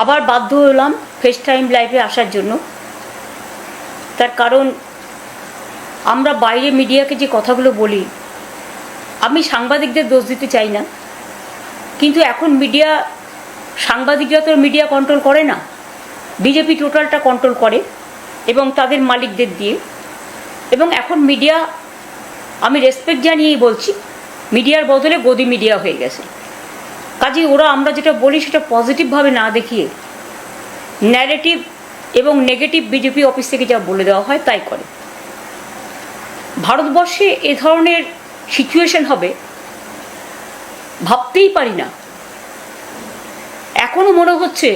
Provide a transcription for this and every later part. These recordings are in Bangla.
আবার বাধ্য হলাম ফেস টাইম লাইভে আসার জন্য। তার কারণ আমরা বাইরে মিডিয়াকে যে কথাগুলো বলি, আমি সাংবাদিকদের দোষ দিতে চাই না, কিন্তু এখন মিডিয়া, সাংবাদিকরা তো মিডিয়া কন্ট্রোল করে না, বিজেপি টোটালটা কন্ট্রোল করে এবং তাদের মালিকদের দিয়ে। এবং এখন মিডিয়া, আমি রেসপেক্ট জানিয়েই বলছি, মিডিয়ার বদলে গদি মিডিয়া হয়ে গেছে। কাজেই ওরা আমরা যেটা বলি সেটা পজিটিভভাবে না দেখিয়ে ন্যারেটিভ এবং নেগেটিভ বিজেপি অফিস থেকে যা বলে দেওয়া হয় তাই করে। ভারতবর্ষে এ ধরনের সিচুয়েশন হবে ভাবতেই পারি না। এখনও মনে হচ্ছে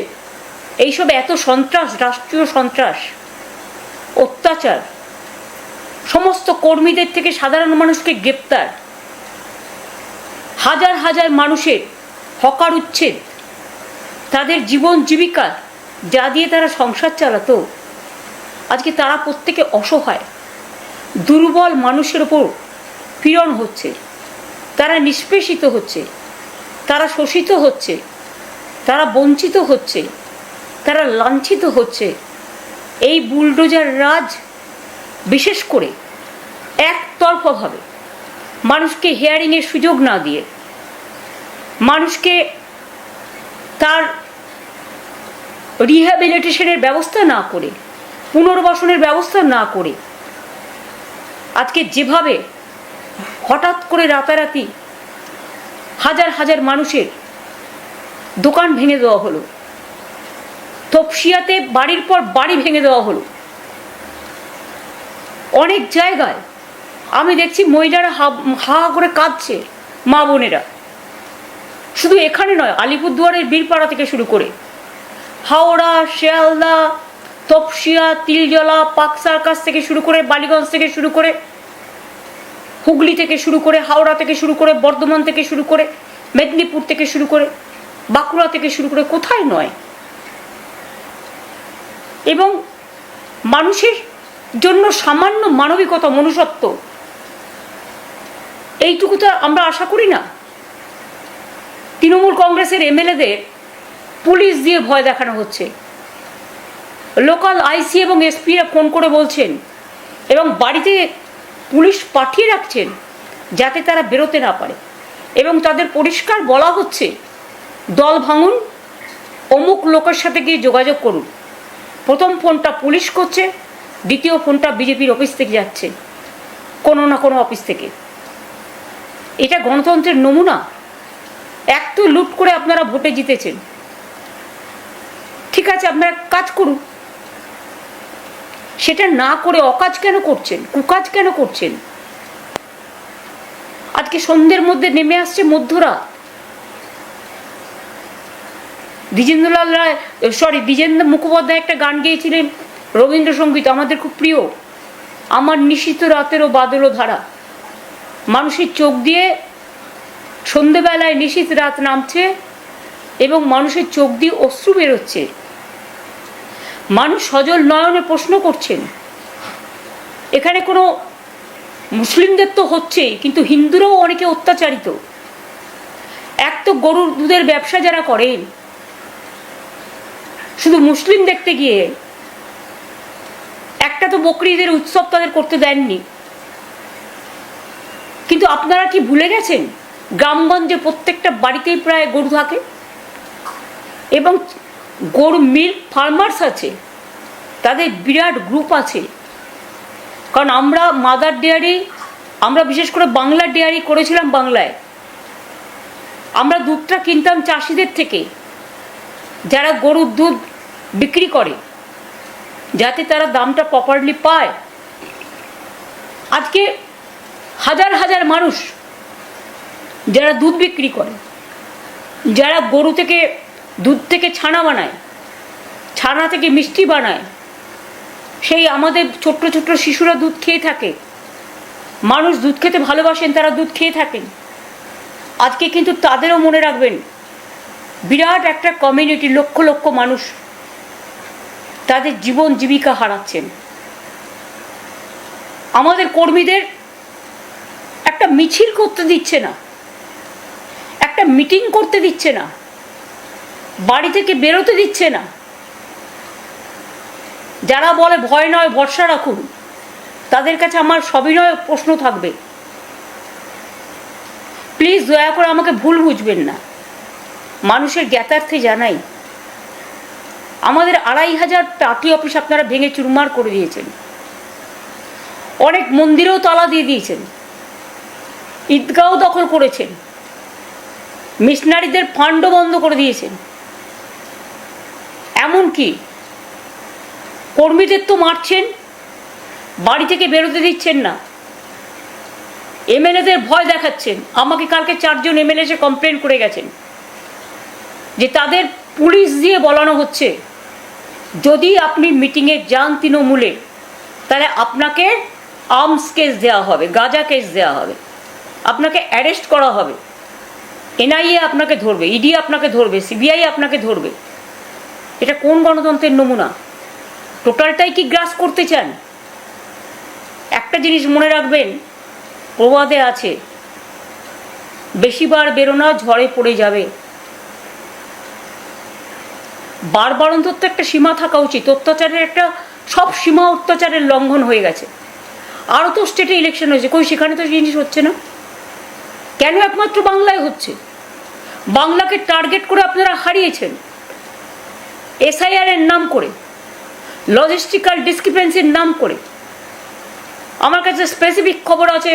এইসব এত সন্ত্রাস, রাষ্ট্রীয় সন্ত্রাস, অত্যাচার, সমস্ত কর্মীদের থেকে সাধারণ মানুষকে গ্রেপ্তার, হাজার হাজার মানুষের হকার উচ্ছেদ, তাদের জীবন জীবিকা যা দিয়ে তারা সংসার চালাতো, আজকে তারা প্রত্যেকে অসহায়, দুর্বল মানুষের ওপর পীড়ন হচ্ছে, তারা নিষ্পেষিত হচ্ছে, তারা শোষিত হচ্ছে, তারা বঞ্চিত হচ্ছে, তারা লাঞ্ছিত হচ্ছে। এই বুলডোজার রাজ বিশেষ করে একতরফাভাবে মানুষকে হিয়ারিংয়ের সুযোগ না দিয়ে, মানুষকে তার রিহ্যাবিলিটেশনের ব্যবস্থা না করে, পুনর্বাসনের ব্যবস্থা না করে, আজকে যেভাবে হঠাৎ করে রাতারাতি হাজার হাজার মানুষের দোকান ভেঙে দেওয়া হলো, তপসিয়াতে বাড়ির পর বাড়ি ভেঙে দেওয়া হলো, অনেক জায়গায় আমি দেখছি মহিলারা হা করে কাঁদছে, মা বোনেরা। শুধু এখানে নয়, আলিপুরদুয়ারের বীরপাড়া থেকে শুরু করে হাওড়া, শিয়ালদা, তপসিয়া, তিলজলা, পাক সার্কাস থেকে শুরু করে, বালিগঞ্জ থেকে শুরু করে, হুগলি থেকে শুরু করে, হাওড়া থেকে শুরু করে, বর্ধমান থেকে শুরু করে, মেদিনীপুর থেকে শুরু করে, বাঁকুড়া থেকে শুরু করে, কোথায় নয়। এবং মানুষের জন্য সামান্য মানবিকতা, মনুষ্যত্ব, এইটুকু তো আমরা আশা করি না। তৃণমূল কংগ্রেসের এমএলএদের পুলিশ দিয়ে ভয় দেখানো হচ্ছে, লোকাল আইসি এবং এসপিরা ফোন করে বলছেন এবং বাড়িতে পুলিশ পাঠিয়ে রাখছেন যাতে তারা বেরোতে না পারে, এবং তাদের পরিষ্কার বলা হচ্ছে দল ভাঙুন, অমুক লোকের সাথে গিয়ে যোগাযোগ করুন। প্রথম ফোনটা পুলিশ করছে, দ্বিতীয় ফোনটা বিজেপির অফিস থেকে যাচ্ছে, কোনো না কোনো অফিস থেকে। এটা গণতন্ত্রের নমুনা? এক তো লুট করে আপনারা ভোটে জিতেছেন, ঠিক আছে, আপনারা কাজ করুন, সেটা না করে অকাজ কেন করছেন, কুকাজ কেন করছেন? আজকে সন্ধ্যের মধ্যে নেমে আসছে মধ্যরাত, দ্বিজেন্দ্রলাল রায়, দ্বিজেন্দ্র মুখোপাধ্যায় একটা গান গেয়েছিলেন, রবীন্দ্রসঙ্গীত আমাদের খুব প্রিয়, আমার নিশীথ রাতেরও বাদল ধারা। মানুষের চোখ দিয়ে সন্ধেবেলায় নিশীথ রাত নামছে এবং মানুষের চোখ দিয়ে অশ্রু বেরোচ্ছে। মানুষ সজল নয়নে প্রশ্ন করছেন, এখানে কোনো মুসলিমদের তো হচ্ছেই, কিন্তু হিন্দুরাও অনেকে অত্যাচারিত। এক তো গরুর দুধের ব্যবসা যারা করেন, শুধু মুসলিম দেখতে গিয়ে একটা তো বকরি ঈদের উৎসব তাদের করতে দেননি। কিন্তু আপনারা কি ভুলে গেছেন গ্রামগঞ্জে প্রত্যেকটা বাড়িতেই প্রায় গরু থাকে এবং গরু মিল্ক ফার্মার্স আছে, তাদের বিরাট গ্রুপ আছে। কারণ আমরা মাদার ডেয়ারি, আমরা বিশেষ করে বাংলা ডেয়ারি করেছিলাম বাংলায়। আমরা দুধটা কিনতাম চাষিদের থেকে, যারা গরুর দুধ বিক্রি করে, যাতে তারা দামটা প্রপারলি পায়। আজকে হাজার হাজার মানুষ যারা দুধ বিক্রি করে, যারা গরু থেকে দুধ থেকে ছানা বানায়, ছানা থেকে মিষ্টি বানায়, সেই আমাদের ছোট্ট ছোট্ট শিশুরা দুধ খেয়ে থাকে, মানুষ দুধ খেতে ভালোবাসেন, তারা দুধ খেয়ে থাকেন। আজকে কিন্তু তাদেরও মনে রাখবেন, বিরাট একটা কমিউনিটি, লক্ষ লক্ষ মানুষ তাদের জীবন জীবিকা হারাচ্ছেন। আমাদের কর্মীদের একটা মিছিল করতে দিচ্ছে না, একটা মিটিং করতে দিচ্ছে না, বাড়ি থেকে বেরোতে দিচ্ছে না। যারা বলে ভয় নয় ভরসা রাখুন, তাদের কাছে আমার সবিনয় প্রশ্ন থাকবে, প্লিজ দয়া করে আমাকে ভুল বুঝবেন না। মানুষের জ্ঞাতার্থে জানাই, আমাদের 2500 পার্টি অফিস আপনারা ভেঙে চুরমার করে দিয়েছেন, অনেক মন্দিরেও তালা দিয়ে দিয়েছেন, ঈদগাঁও দখল করেছেন, মিশনারিদের ফান্ডও বন্ধ করে দিয়েছেন, এমনকি কর্মীদের তো মারছেন, বাড়ি থেকে বেরোতে দিচ্ছেন না, এমএলএদের ভয় দেখাচ্ছেন। আমাকে কালকে 4 জন এমএলএ এসে কমপ্লেন করে গেছেন যে তাদের পুলিশ দিয়ে বলানো হচ্ছে যদি আপনি মিটিংয়ে যান তৃণমূলে, তাহলে আপনাকে আর্মস কেস দেওয়া হবে, গাঁজা কেস দেওয়া হবে, আপনাকে অ্যারেস্ট করা হবে, এনআইএ আপনাকে ধরবে, ইডি আপনাকে ধরবে, সিবিআই আপনাকে ধরবে। এটা কোন গণতন্ত্রের নমুনা? টোটালটাই কি গ্রাস করতে চান? একটা জিনিস মনে রাখবেন, প্রবাদে আছে, বেশিবার বেরোনা ঝড়ে পড়ে যাবে। বারবার অন্তত একটা সীমা থাকা উচিত। অত্যাচারের একটা সব সীমা অত্যাচারের লঙ্ঘন হয়ে গেছে। আরও তো স্টেটে ইলেকশন হয়েছে, কই সেখানে তো জিনিস হচ্ছে না কেন? একমাত্র বাংলায় হচ্ছে। বাংলাকে টার্গেট করে আপনারা হারিয়েছেন এসআইআর এর নাম করে, লজিস্টিক্যাল ডিসক্রিপেন্সির নাম করে। আমার কাছে স্পেসিফিক খবর আছে,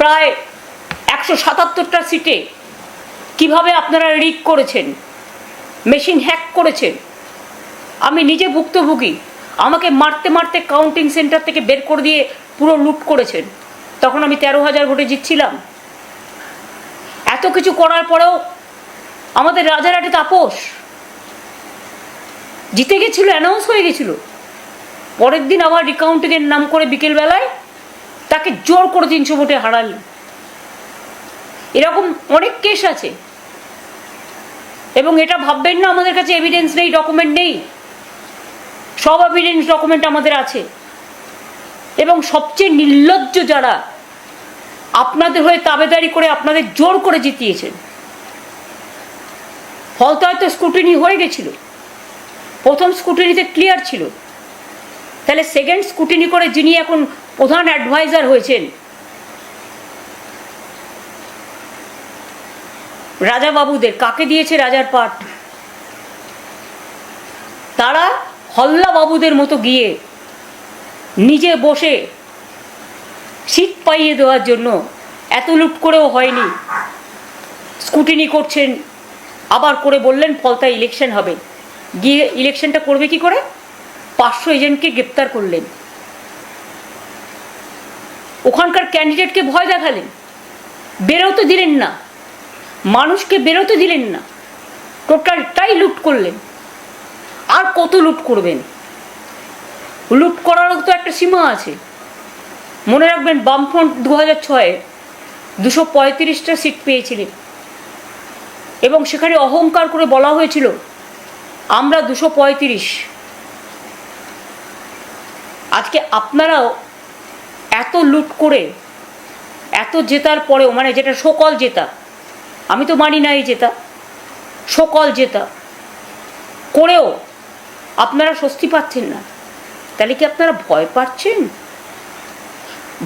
প্রায় 177টা সিটে কিভাবে আপনারা রিগ করেছেন, মেশিন হ্যাক করেছেন। আমি নিজে ভুক্তভোগী। আমাকে মারতে মারতে কাউন্টিং সেন্টার থেকে বের করে দিয়ে পুরো লুট করেছেন। তখন আমি 13,000 ভোটে জিতছিলাম। এত কিছু করার পরেও আমাদের রাজারহাটে তাপস জিতে গেছিল, অ্যানাউন্স হয়ে গেছিল। পরের দিন আবার রিকাউন্টিংয়ের নাম করে বিকেলবেলায় তাকে জোর করে 300 ভোটে হারালেন। এরকম অনেক কেস আছে। এবং এটা ভাববেন না আমাদের কাছে এভিডেন্স নেই, ডকুমেন্ট নেই। সব এভিডেন্স ডকুমেন্ট আমাদের আছে। এবং সবচেয়ে নির্লজ্জ যারা আপনাদের হয়ে তাবেদারি করে আপনাদের জোর করে জিতিয়েছেন। ফলতে হয়তো স্ক্রুটিনি হয়ে গেছিল, প্রথম স্ক্রুটিনিতে ক্লিয়ার ছিল, তাহলে সেকেন্ড স্ক্রুটিনি করে যিনি এখন প্রধান অ্যাডভাইজার হয়েছেন, রাজা বাবুদের কাকে দিয়েছে রাজার পাট? তারা হল্লা বাবুদের মতো গিয়ে নিজে বসে সিট পাইয়ে দেওয়ার জন্য এত লুট করেও হয়নি, স্ক্রুটিনি করছেন, আবার করে বললেন ফলতায় ইলেকশন হবে। গিয়ে ইলেকশনটা করবে কি করে? 500 এজেন্টকে গ্রেপ্তার করলেন, ওখানকার ক্যান্ডিডেটকে ভয় দেখালেন, বেরোতে দিলেন না, মানুষকে বেরোতে দিলেন না, টোটালটাই লুট করলেন। আর কত লুট করবেন? লুট করারও তো একটা সীমা আছে। মনে রাখবেন, বামফ্রন্ট 2006-এ 235টা সিট পেয়েছিলেন এবং সেখানে অহংকার করে বলা হয়েছিল আমরা 235। আজকে আপনারাও এত লুট করে এত জেতার পরেও, মানে যেটা সকল জেতা, আমি তো মানি না এই জেতা, সকল জেতা করেও আপনারা স্বস্তি পাচ্ছেন না। তাহলে কি আপনারা ভয় পাচ্ছেন?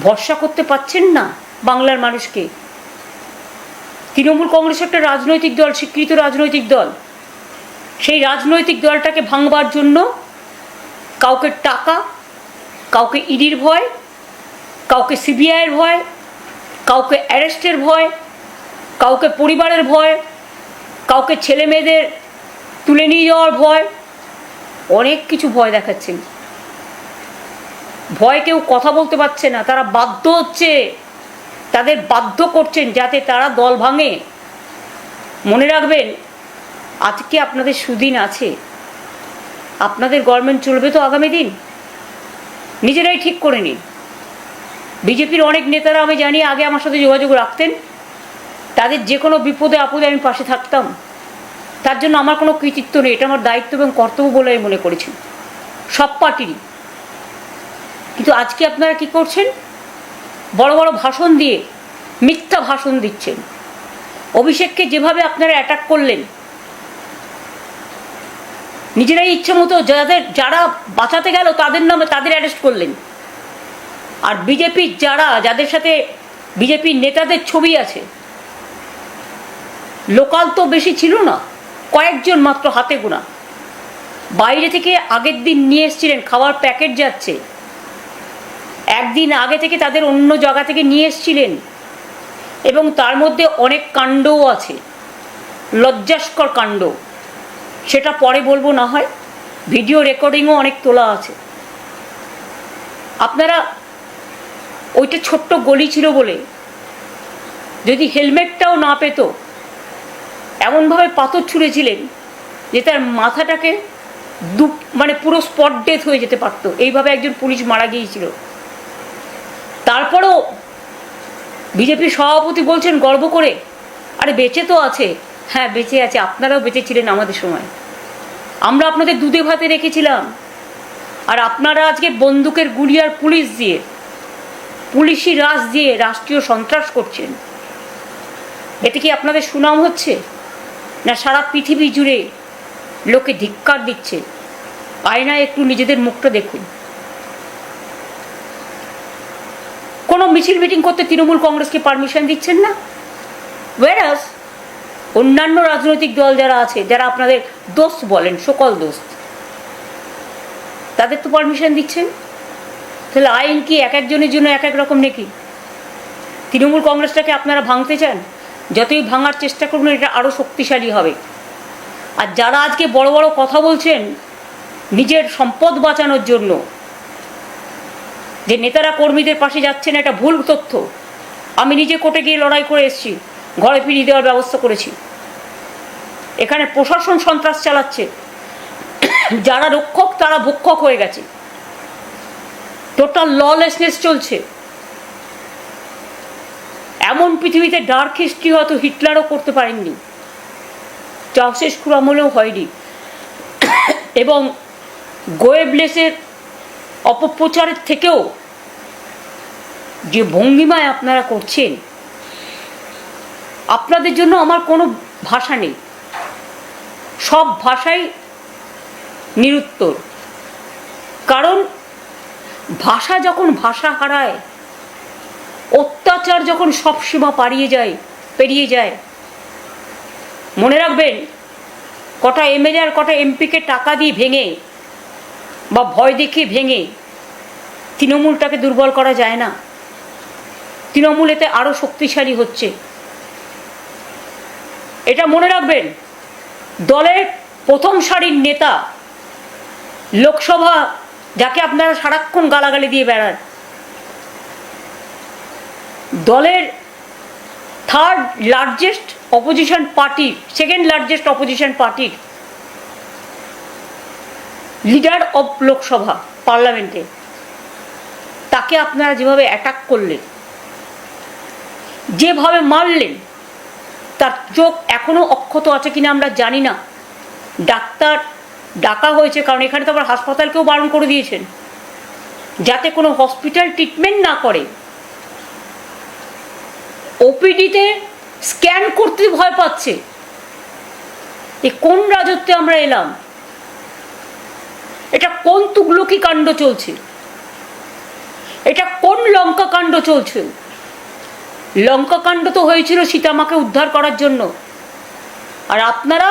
ভরসা করতে পাচ্ছেন না বাংলার মানুষকে? তৃণমূল কংগ্রেস একটা রাজনৈতিক দল, স্বীকৃত রাজনৈতিক দল। সেই রাজনৈতিক দলটাকে ভাঙবার জন্য কাউকে টাকা, কাউকে ইডির ভয়, কাউকে সিবিআইয়ের ভয়, কাউকে অ্যারেস্টের ভয়, কাউকে পরিবারের ভয়, কাউকে ছেলে মেয়েদের তুলে নিয়ে যাওয়ার ভয়, অনেক কিছু ভয় দেখাচ্ছেন। ভয় কেউ কথা বলতে পারছে না, তারা বাধ্য হচ্ছে, তাদের বাধ্য করছেন যাতে তারা দল ভাঙে। মনে রাখবেন, আজকে আপনাদের সুদিন আছে, আপনাদের গভর্নমেন্ট চলবে তো আগামী দিন, নিজেরাই ঠিক করে নিন। বিজেপির অনেক নেতারা আমি জানি আগে আমার সাথে যোগাযোগ রাখতেন, তাদের যে কোনো বিপদে আপদে আমি পাশে থাকতাম। তার জন্য আমার কোনো কৃতিত্ব নেই, এটা আমার দায়িত্ব এবং কর্তব্য বলে আমি মনে করেছি, সব পার্টিরই। কিন্তু আজকে আপনারা কি করছেন? বড় বড় ভাষণ দিয়ে মিথ্যা ভাষণ দিচ্ছেন। অভিষেককে যেভাবে আপনারা অ্যাটাক করলেন, নিজেরাই ইচ্ছে মতো যারা বাঁচাতে গেল তাদের নামে তাদের অ্যারেস্ট করলেন। আর বিজেপির যাদের সাথে বিজেপির নেতাদের ছবি আছে, লোকাল তো বেশি ছিল না, কয়েকজন মাত্র হাতে গোনা, বাইরে থেকে আগের দিন নিয়ে এসেছিলেন, খাওয়ার প্যাকেট যাচ্ছে, একদিন আগে থেকে তাদের অন্য জায়গা থেকে নিয়ে এসেছিলেন, এবং তার মধ্যে অনেক কাণ্ডও আছে, লজ্জাস্কর কাণ্ড, সেটা পরে বলবো না হয়, ভিডিও রেকর্ডিংও অনেক তোলা আছে। আপনারা ওইটা ছোট্ট গলি ছিল বলে যদি হেলমেটটাও না পেত, এমনভাবে পাথর ছুঁড়েছিলেন যে তার মাথাটাকে মানে পুরো স্পট ডেথ হয়ে যেতে পারত, এইভাবে একজন পুলিশ মারা গিয়েছিল। তারপরও বিজেপি সভাপতি বলছেন গর্ব করে, আরে বেঁচে তো আছে। হ্যাঁ বেঁচে আছে, আপনারাও বেঁচে ছিলেন আমাদের সময়, আমরা আপনাদের দুধে ভাতে রেখেছিলাম, আর আপনারা আজকে বন্দুকের গুলি আর পুলিশি রাজ দিয়ে রাষ্ট্রীয় সন্ত্রাস করছেন। এতে কি আপনাদের সুনাম হচ্ছে, না সারা পৃথিবী জুড়ে লোকে ধিক্কার দিচ্ছে? আয়নায় একটু নিজেদের মুখটা দেখুন। কোনো মিছিল মিটিং করতে তৃণমূল কংগ্রেসকে পারমিশন দিচ্ছেন না, ওয়ারাস অন্যান্য রাজনৈতিক দল যারা আছে, যারা আপনাদের দোস্ত বলেন, সকল দোস্ত, তাদের তো পারমিশন দিচ্ছেন। তাহলে আইন কি এক একজনের জন্য এক এক রকম নাকি? তৃণমূল কংগ্রেসটাকে আপনারা ভাঙতে চান, যতই ভাঙার চেষ্টা করুন এটা আরও শক্তিশালী হবে। আর যারা আজকে বড় বড় কথা বলছেন নিজের সম্পদ বাঁচানোর জন্য, যে নেতারা কর্মীদের পাশে যাচ্ছেন, এটা ভুল তথ্য। আমি নিজে কোর্টে গিয়ে লড়াই করে এসেছি, ঘরে ফিরিয়ে দেওয়ার ব্যবস্থা করেছি। এখানে প্রশাসন সন্ত্রাস চালাচ্ছে, যারা রক্ষক তারা ভক্ষক হয়ে গেছে, টোটাল ললেসনেস চলছে। এমন পৃথিবীতে ডার্ক হিস্ট্রি হয়তো হিটলারও করতে পারেননি, চাউশেস্কুর আমলেও হয়নি। এবং গোয়েবলেসের অপপ্রচারের থেকেও যে ভঙ্গিমায় আপনারা করছেন, আপনাদের জন্য আমার কোনো ভাষা নেই, সব ভাষাই নিরুত্তর। কারণ ভাষা যখন ভাষা হারায়, অত্যাচার যখন সব সীমা পেরিয়ে যায়, মনে রাখবেন, কটা এমএলএ আর কটা এমপিকে টাকা দিয়ে ভেঙে বা ভয় দেখিয়ে ভেঙে তৃণমূলটাকে দুর্বল করা যায় না। তৃণমূল এতে আরও শক্তিশালী হচ্ছে, এটা মনে রাখবেন। দলের প্রথম সারির নেতা, লোকসভা যাকে আপনারা সারাক্ষণ গালাগালি দিয়ে বেড়ান, দলের থার্ড লার্জেস্ট অপোজিশন পার্টির, সেকেন্ড লার্জেস্ট অপোজিশন পার্টির লিডার অফ লোকসভা পার্লামেন্টে, তাকে আপনারা যেভাবে অ্যাটাক করলেন, যেভাবে মারলেন, তার চোখ এখনও অক্ষত আছে কিনা আমরা জানি না। ডাক্তার ডাকা হয়েছে, কারণ এখানে তো আবার হাসপাতালকেও বারণ করে দিয়েছেন যাতে কোনো হসপিটাল ট্রিটমেন্ট না করে। ওপিডিতে স্ক্যান করতে ভয় পাচ্ছে। এ কোন রাজত্বে আমরা এলাম? এটা কোন তুগলকি কাণ্ড চলছে? এটা কোন লঙ্কা কাণ্ড চলছে? লঙ্কা কাণ্ড তো হয়েছিল সীতামাকে উদ্ধার করার জন্য, আর আপনারা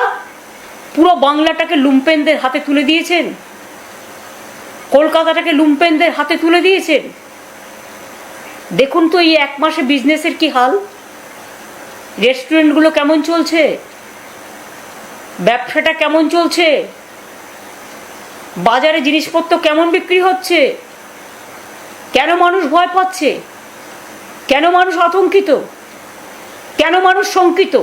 পুরো বাংলাটাকে লুম্পেনদের হাতে তুলে দিয়েছেন, কলকাতাটাকে লুম্পেনদের হাতে তুলে দিয়েছেন। দেখুন তো এই এক মাসে বিজনেসের কি হাল, রেস্টুরেন্টগুলো কেমন চলছে, ব্যবসাটা কেমন চলছে, বাজারে জিনিসপত্র কেমন বিক্রি হচ্ছে, কেন মানুষ ভয় পাচ্ছে, কেন মানুষ আতঙ্কিত, কেন মানুষ শঙ্কিত?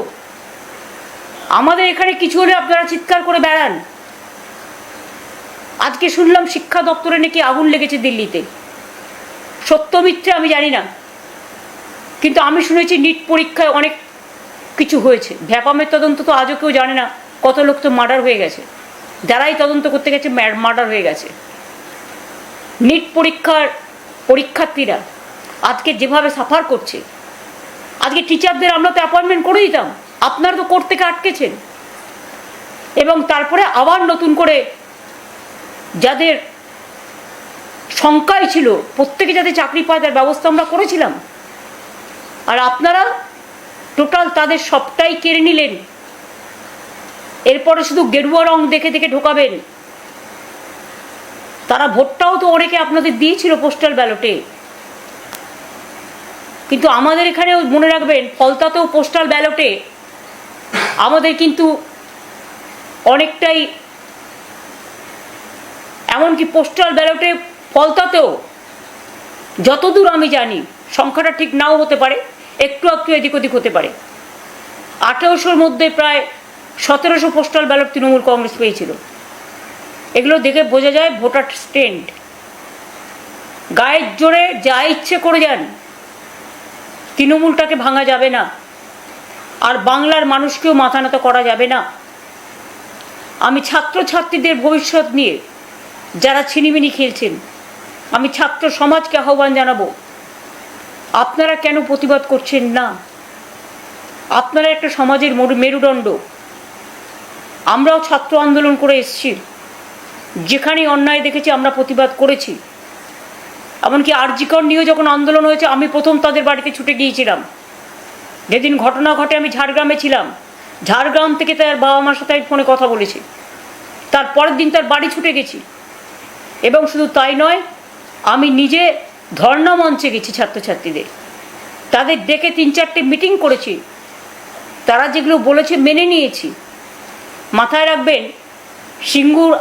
আমাদের এখানে কিছু হলে আপনারা চিৎকার করে বেড়ান। আজকে শুনলাম শিক্ষা দপ্তরে নাকি আগুন লেগেছে দিল্লিতে, সত্য মিথ্যে আমি জানি না, কিন্তু আমি শুনেছি নিট পরীক্ষায় অনেক কিছু হয়েছে। ভ্যাপামের তদন্ত তো আজও কেউ জানে না, কত লোক তো মার্ডার হয়ে গেছে, যারাই তদন্ত করতে গেছে মার্ডার হয়ে গেছে। নিট পরীক্ষার্থীরা আজকে যেভাবে সাফার করছে, আজকে টিচারদের আমরা তো অ্যাপয়েন্টমেন্ট করে দিতাম, আপনারা তো কোর্ট থেকে আটকেছেন। এবং তারপরে আবার নতুন করে যাদের সংখ্যায় ছিল প্রত্যেকে যাতে চাকরি পায় তার ব্যবস্থা আমরা করেছিলাম। আর আপনারা টোটাল তাদের সবটাই কেড়ে নিলেন। এরপরে শুধু গেরুয়া রং দেখে দেখে ঢোকাবেন। তারা ভোটটাও তো অনেকে আপনাদের দিয়েছিল পোস্টাল ব্যালটে, কিন্তু আমাদের এখানেও মনে রাখবেন ফলতাতেও পোস্টাল ব্যালটে আমাদের কিন্তু অনেকটাই, এমনকি পোস্টাল ব্যালটে ফলতাতেও যতদূর আমি জানি সংখ্যাটা ঠিক নাও হতে পারে, একটু একটু এদিক ওদিক হতে পারে, 1800-র মধ্যে প্রায় 1700 পোস্টাল ব্যালট তৃণমূল কংগ্রেস পেয়েছিল। এগুলো দেখে বোঝা যায় ভোটার স্ট্রেন্ড। গায়ের জোরে যা ইচ্ছে করে যান, তৃণমূলটাকে ভাঙা যাবে না, আর বাংলার মানুষকেও মাথা নত করা যাবে না। আমি ছাত্রছাত্রীদের ভবিষ্যৎ নিয়ে যারা ছিনিমিনি খেলছেন, আমি ছাত্র সমাজকে আহ্বান জানাবো, আপনারা কেন প্রতিবাদ করছেন না? আপনারা একটা সমাজের মেরুদণ্ড। আমরাও ছাত্র আন্দোলন করে এসেছি, যেখানেই অন্যায় দেখেছি আমরা প্রতিবাদ করেছি। এমনকি আর.জি. কর নিয়েও যখন আন্দোলন হয়েছে আমি প্রথম তাদের বাড়িতে ছুটে গিয়েছিলাম। যেদিন ঘটনা ঘটে আমি ঝাড়গ্রামে ছিলাম, ঝাড়গ্রাম থেকে তার বাবা মার সাথে আমি ফোনে কথা বলেছি, তার পরের দিন তার বাড়ি ছুটে গেছি। এবং শুধু তাই নয়, আমি নিজে ধর্ণা মঞ্চে গেছি ছাত্রছাত্রীদের, তাদের ডেকে 3-4টে মিটিং করেছি, তারা যেগুলো বলেছে মেনে নিয়েছি। মাথায় রাখবেন, সিঙ্গুর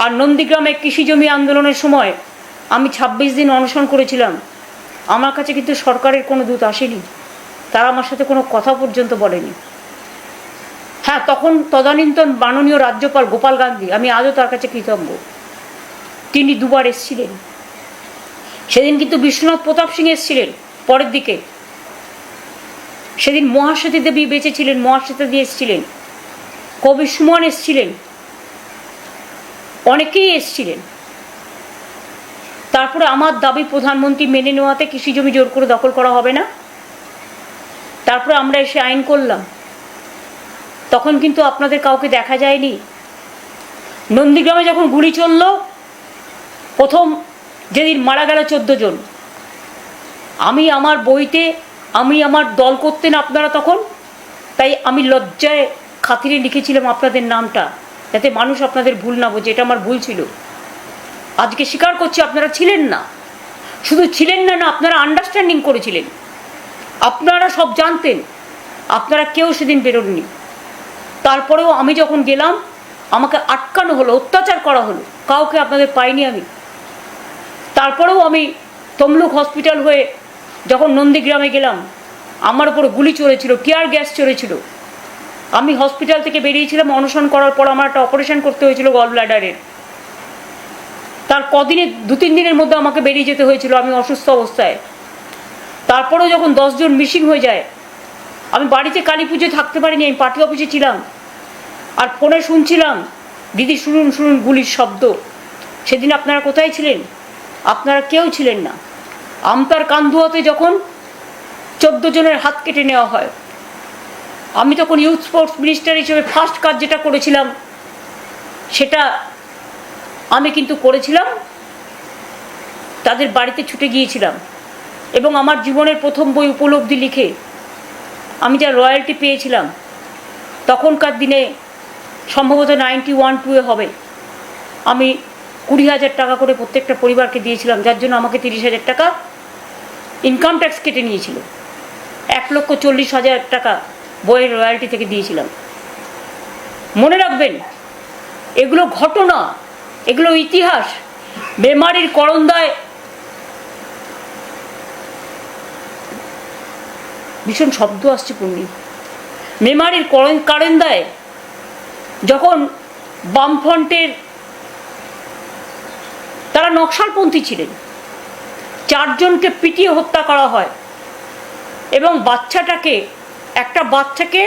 আর নন্দীগ্রামে কৃষি জমি আন্দোলনের সময় আমি 26 দিন অনশন করেছিলাম। আমার কাছে কিন্তু সরকারের কোনো দূত আসেনি, তারা আমার সাথে কোনো কথা পর্যন্ত বলেনি। হ্যাঁ, তখন তদানীন্তন মাননীয় রাজ্যপাল গোপাল গান্ধী, আমি আজও তার কাছে কৃতজ্ঞ, তিনি দুবার এসেছিলেন। সেদিন কিন্তু বিশ্বনাথ প্রতাপ সিং এসেছিলেন পরের দিকে, সেদিন মহাশ্বেতা দেবী বেঁচে ছিলেন, মহাশ্বেতা দিয়ে এসেছিলেন, কবি সুমন এসেছিলেন, অনেকেই এসেছিলেন। তারপরে আমার দাবি প্রধানমন্ত্রী মেনে নেওয়াতে কৃষি জমি জোর করে দখল করা হবে না, তারপরে আমরা এসে আইন করলাম। তখন কিন্তু আপনাদের কাউকে দেখা যায়নি। নন্দীগ্রামে যখন গুলি চলল, প্রথম যেদিন মারা গেল 14 জন, আমি আমার বইতে, আমি আমার দল করতেন আপনারা তখন, তাই আমি লজ্জায় খাতিরে লিখেছিলাম আপনাদের নামটা, যাতে মানুষ আপনাদের ভুল না বোঝে। এটা আমার ভুল ছিল। আজকে স্বীকার করছি আপনারা ছিলেন না, শুধু ছিলেন না, আপনারা আন্ডারস্ট্যান্ডিং করেছিলেন, আপনারা সব জানতেন, আপনারা কেউ সেদিন বেরোননি। তারপরেও আমি যখন গেলাম আমাকে আটকানো হলো, অত্যাচার করা হলো, কাউকে আপনাদের পাইনি আমি। তারপরেও আমি তমলুক হসপিটাল হয়ে যখন নন্দীগ্রামে গেলাম, আমার উপরে গুলি চলেছিল, টিয়ার গ্যাস চলেছিল। আমি হসপিটাল থেকে বেরিয়েছিলাম অনশন করার পর, আমার একটা অপারেশন করতে হয়েছিল গল ব্লাডারের। তার কদিনে 2-3 দিনের মধ্যে আমাকে বেরিয়ে যেতে হয়েছিল, আমি অসুস্থ অবস্থায়। তারপরেও যখন 10 জন মিসিং হয়ে যায়, আমি বাড়িতে কালী পুজোয় থাকতে পারিনি, আমি পার্টি অফিসে ছিলাম, আর ফোনে শুনছিলাম দিদি শুনুন শুনুন গুলির শব্দ। সেদিন আপনারা কোথায় ছিলেন? আপনারা কেউ ছিলেন না। আমতার কান্দুয়াতে যখন 14 জনের হাত কেটে নেওয়া হয়, আমি তখন ইউথ স্পোর্টস মিনিস্টার হিসেবে ফার্স্ট কাজ যেটা করেছিলাম, সেটা আমি কিন্তু করেছিলাম, তাদের বাড়িতে ছুটে গিয়েছিলাম। এবং আমার জীবনের প্রথম বই উপলব্ধি লিখে আমি যা রয়্যালটি পেয়েছিলাম, তখনকার দিনে সম্ভবত 91-2 হবে, আমি 20,000 টাকা করে প্রত্যেকটা পরিবারকে দিয়েছিলাম, যার জন্য আমাকে 30,000 টাকা ইনকাম ট্যাক্স কেটে নিয়েছিল। 1,40,000 টাকা বইয়ের রয়্যালটি থেকে দিয়েছিলাম। মনে রাখবেন, এগুলো ঘটনা, এগুলো ইতিহাস। মেমারির করন্দায় ভীষণ শব্দ আসছে পূর্ণি। মেমারির করন্দায় যখন বামফ্রন্টের, তারা নকশালপন্থী ছিলেন, 4 জনকে পিটিয়ে হত্যা করা হয় এবং একটা বাচ্চাকে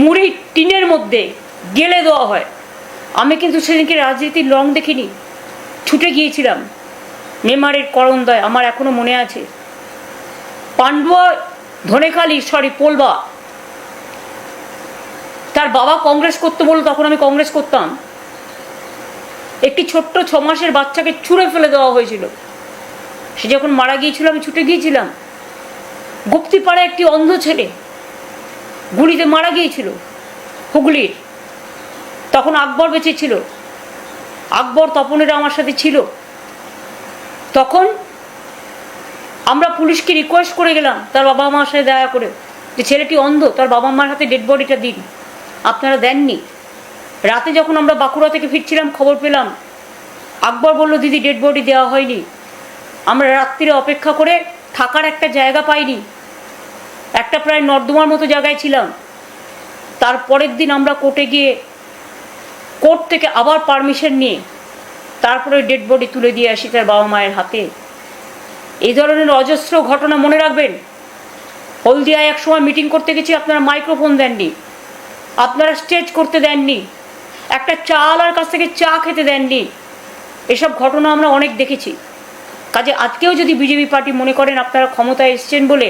মুড়ি টিনের মধ্যে গেলে দেওয়া হয়। আমি কিন্তু সেদিনকে রাজনীতির রং দেখিনি, ছুটে গিয়েছিলাম মেমারির করন্দায়, আমার এখনো মনে আছে। পান্ডুয়া, পোলবা, তার তার বাবা কংগ্রেস করতে বলল, তখন আমি কংগ্রেস করতাম। একটি ছোট্ট 6 মাসের বাচ্চাকে ছুঁড়ে ফেলে দেওয়া হয়েছিল। সে যখন মারা গিয়েছিল আমি ছুটে গিয়েছিলাম। গুপ্তিপাড়া একটি অন্ধ ছেলে গুলিতে মারা গিয়েছিল হুগলির। তখন আকবর বেঁচে ছিল, আকবর তপনেরা আমার সাথে ছিল। তখন আমরা পুলিশকে রিকোয়েস্ট করে গেলাম তার বাবা মার সাথে দেখা করে, যে ছেলেটি অন্ধ, তার বাবা মার হাতে ডেড বডিটা দিন। আপনারা দেননি। রাতে যখন আমরা বাঁকুড়া থেকে ফিরছিলাম খবর পেলাম, আকবর বলল দিদি ডেড বডি দেওয়া হয়নি। আমরা রাত্রিরে অপেক্ষা করে থাকার একটা জায়গা পাইনি, একটা প্রায় নর্দমার মতো জায়গায় ছিলাম। তারপরের দিন আমরা কোর্টে গিয়ে কোর্ট থেকে আবার পারমিশন নিয়ে তারপরে ডেড বডি তুলে দিয়ে আসি তার বাবা মায়ের হাতে। এই ধরনের অজস্র ঘটনা মনে রাখবেন। হলদিয়ায় এক সময় মিটিং করতে গেছি, আপনারা মাইক্রোফোন দেননি, আপনারা স্টেজ করতে দেননি, একটা চাওয়ালার কাছ থেকে চা খেতে দেননি। এসব ঘটনা আমরা অনেক দেখেছি। কাজে আজকেও যদি বিজেপি পার্টি মনে করেন আপনারা ক্ষমতায় এসছেন বলে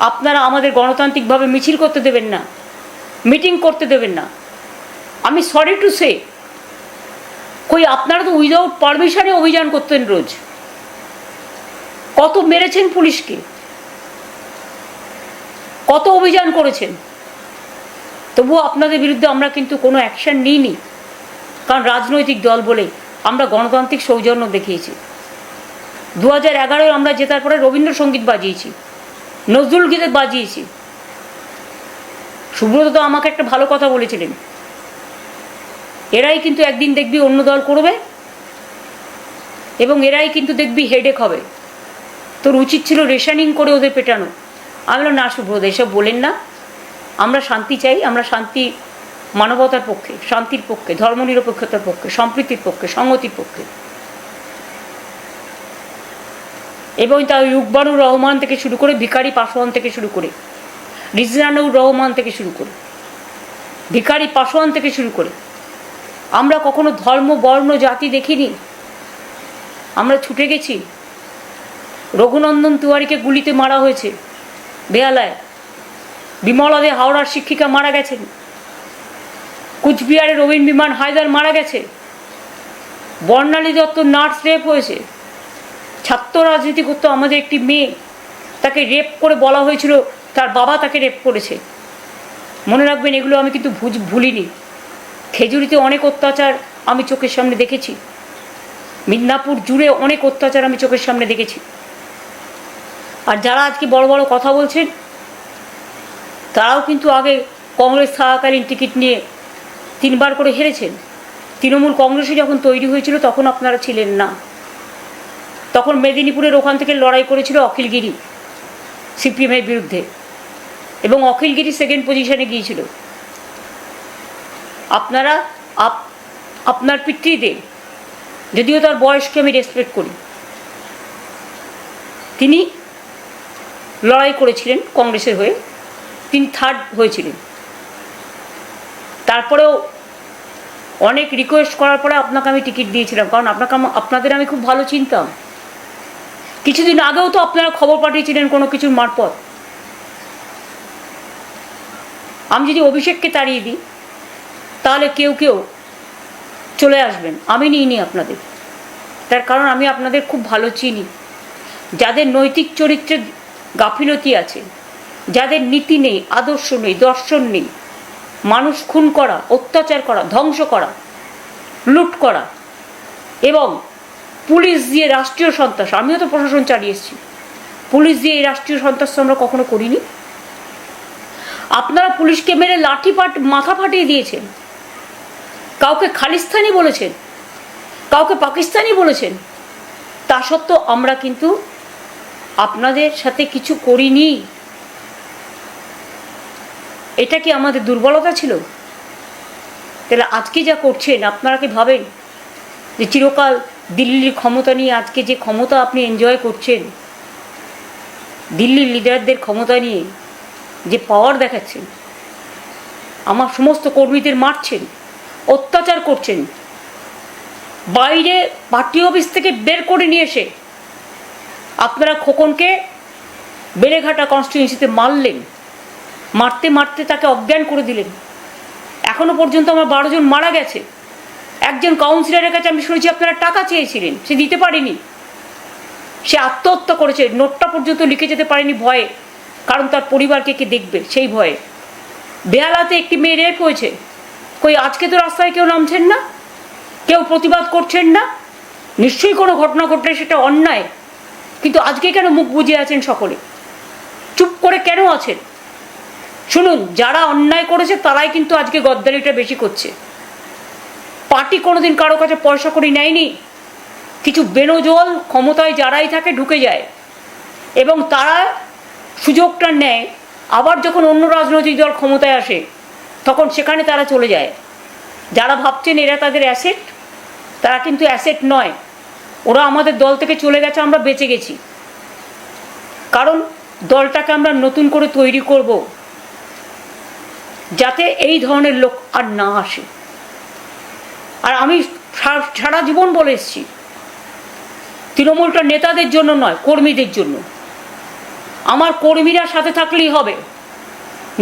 আপনারা আমাদের গণতান্ত্রিকভাবে মিছিল করতে দেবেন না, মিটিং করতে দেবেন না, আমি সরি টু সে, কই আপনারা তো উইদাউট পারমিশনে অভিযান করতেন রোজ। কত মেরেছেন পুলিশকে, কত অভিযান করেছেন, তবুও আপনাদের বিরুদ্ধে আমরা কিন্তু কোনো অ্যাকশন নিইনি। কারণ রাজনৈতিক দল বলে আমরা গণতান্ত্রিক সৌজন্য দেখিয়েছি। 2011 আমরা জেতার পরে রবীন্দ্রসঙ্গীত বাজিয়েছি, নজরুল গীত বাজিয়েছি। সুব্রত তো আমাকে একটা ভালো কথা বলেছিলেন, এরাই কিন্তু একদিন দেখবি অন্য দল করবে এবং এরাই কিন্তু দেখবি হেডেক হবে, তোর উচিত ছিল রেশনিং করে ওদের পেটানো। আমি বললাম না সুব্রত, এসব বলেন না, আমরা শান্তি চাই, আমরা শান্তি মানবতার পক্ষে, শান্তির পক্ষে, ধর্মনিরপেক্ষতার পক্ষে, সম্প্রীতির পক্ষে, সংহতির পক্ষে। এবং তার রুকবানুর রহমান থেকে শুরু করে ভিখারি পাসওয়ান থেকে শুরু করে রিজওয়ানুর রহমান থেকে শুরু করে ভিখারি পাসওয়ান থেকে শুরু করে আমরা কখনো ধর্ম বর্ণ জাতি দেখিনি। আমরা ছুটে গেছি। রঘুনন্দন তিওয়ারিকে গুলিতে মারা হয়েছে বেহালায়, বিমলাদে হাওড়ার শিক্ষিকা মারা গেছেন, কুচবিহারে রবীন বিমান হায়দার মারা গেছে, বর্ণালী দত্ত নার্স রেপ হয়েছে, ছাত্র রাজনীতি করতো আমাদের একটি মেয়ে, তাকে রেপ করে বলা হয়েছিল তার বাবা তাকে রেপ করেছে। মনে রাখবেন, এগুলো আমি কিন্তু ভুলিনি। খেজুরিতে অনেক অত্যাচার আমি চোখের সামনে দেখেছি, মিদনাপুর জুড়ে অনেক অত্যাচার আমি চোখের সামনে দেখেছি। আর যারা আজকে বড় বড় কথা বলছেন তারাও কিন্তু আগে কংগ্রেস থাকাকালীন টিকিট নিয়ে 3 বার করে হেরেছেন। তৃণমূল কংগ্রেসে যখন তৈরি হয়েছিল তখন আপনারা ছিলেন না। তখন মেদিনীপুরের ওখান থেকে লড়াই করেছিল অখিলগিরি সিপিএমের বিরুদ্ধে, এবং অখিলগিরি 2nd পজিশনে গিয়েছিল। আপনারা আপনার পিতৃদেব, যদিও তার বয়সকে আমি রেসপেক্ট করি, তিনি লড়াই করেছিলেন কংগ্রেসের হয়ে, তিনি 3rd হয়েছিলেন। তারপরেও অনেক রিকোয়েস্ট করার পরে আপনাকে আমি টিকিট দিয়েছিলাম, কারণ আপনাদের আমি খুব ভালো চিনতাম। কিছুদিন আগেও তো আপনারা খবর পাঠিয়েছিলেন কোনো কিছুর মারফত। আমি যদি অভিষেককে তাড়িয়ে দিই তাহলে কেউ কেউ চলে আসবেন, আমি নিইনি আপনাদের। তার কারণ আমি আপনাদের খুব ভালো চিনি। যাদের নৈতিক চরিত্রের গাফিলতি আছে, যাদের নীতি নেই, আদর্শ নেই, দর্শন নেই, মানুষ খুন করা, অত্যাচার করা, ধ্বংস করা, লুট করা এবং পুলিশ দিয়ে রাষ্ট্রীয় সন্ত্রাস, আমিও তো প্রশাসন চালিয়ে এসেছি, পুলিশ দিয়ে এই রাষ্ট্রীয় সন্ত্রাস আমরা কখনো করিনি। আপনারা পুলিশকে মেরে মাথা ফাটিয়ে দিয়েছেন, কাউকে খালিস্তানি বলেছেন, কাউকে পাকিস্তানি বলেছেন। তা সত্ত্বেও আমরা কিন্তু আপনাদের সাথে কিছু করিনি। এটা কি আমাদের দুর্বলতা ছিল? তাহলে আজকে যা করছেন আপনারা কি ভাবেন যে চিরকাল দিল্লির ক্ষমতা নিয়ে, আজকে যে ক্ষমতা আপনি এনজয় করছেন, দিল্লির লিডারদের ক্ষমতা নিয়ে যে পাওয়ার দেখাচ্ছেন, আমার সমস্ত কর্মীদের মারছেন, অত্যাচার করছেন, বাইরে পার্টি অফিস থেকে বের করে নিয়ে এসে আপনারা খোকনকে বেলেঘাটা কনস্টিটিউয়েন্সিতে মারলেন, মারতে মারতে তাকে অজ্ঞান করে দিলেন, এখনো পর্যন্ত আমার 12 জন মারা গেছে। একজন কাউন্সিলরের কাছে আমি শুনেছি আপনারা টাকা চেয়েছিলেন, সে দিতে পারেনি, সে আত্মহত্যা করেছে, নোটটা পর্যন্ত লিখে যেতে পারেনি ভয়ে, কারণ তার পরিবারকে কে দেখবে সেই ভয়ে। বেহালাতে একটি মেয়ে রেপ হয়েছে, কই আজকে তো রাস্তায় কেউ নামছেন না, কেউ প্রতিবাদ করছেন না। নিশ্চয়ই কোনো ঘটনা ঘটলে সেটা অন্যায়, কিন্তু আজকে কেন মুখ বুজে আছেন সকলে, চুপ করে কেন আছেন? শুনুন, যারা অন্যায় করেছে তারাই কিন্তু আজকে গদ্দারিটা বেশি করছে। পার্টি কোনোদিন কারো কাছে পয়সা করে নেয়নি। কিছু বেনজল ক্ষমতায় যারাই থাকে ঢুকে যায় এবং তারা সুযোগটা নেয়, আবার যখন অন্য রাজনৈতিক দল ক্ষমতায় আসে তখন সেখানে তারা চলে যায়। যারা ভাবছেন এরা তাদের অ্যাসেট, তারা কিন্তু অ্যাসেট নয়। ওরা আমাদের দল থেকে চলে গেছে, আমরা বেঁচে গেছি, কারণ দলটাকে আমরা নতুন করে তৈরি করব যাতে এই ধরনের লোক আর না আসে। আর আমি সারা জীবন বলে এসেছি, তৃণমূলটা নেতাদের জন্য নয়, কর্মীদের জন্য। আমার কর্মীরা সাথে থাকলেই হবে।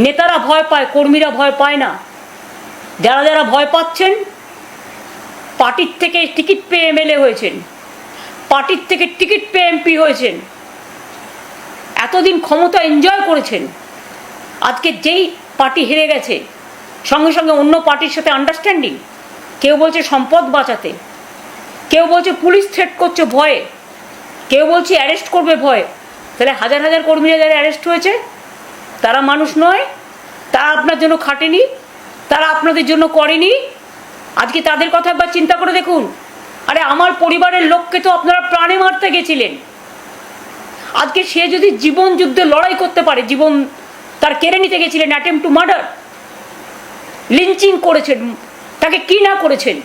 নেতারা ভয় পায়, কর্মীরা ভয় পায় না। যারা যারা ভয় পাচ্ছেন, পার্টির থেকে টিকিট পেয়ে এমএলএ হয়েছেন, পার্টির থেকে টিকিট পেয়ে এমপি হয়েছেন, এতদিন ক্ষমতা এনজয় করেছেন, আজকে যেই পার্টি হেরে গেছে সঙ্গে সঙ্গে অন্য পার্টির সাথে আন্ডারস্ট্যান্ডিং। কেউ বলছে সম্পদ বাঁচাতে, কেউ বলছে পুলিশ থ্রেট করছে ভয়ে, কেউ বলছে অ্যারেস্ট করবে ভয়ে। তাহলে হাজার হাজার কর্মীরা যারা অ্যারেস্ট হয়েছে তারা মানুষ নয়? তারা আপনার জন্য খাটেনি? তারা আপনাদের জন্য করেনি? আজকে তাদের কথা একবার চিন্তা করে দেখুন। আরে আমার পরিবারের লোককে তো আপনারা প্রাণে মারতে গেছিলেন। আজকে সে যদি জীবন যুদ্ধে লড়াই করতে পারে, জীবন তার কেড়ে নিতে গেছিলেন, অ্যাটেম্প টু মার্ডার, লিঞ্চিং করেছেন, তাকে কি না করেছেন।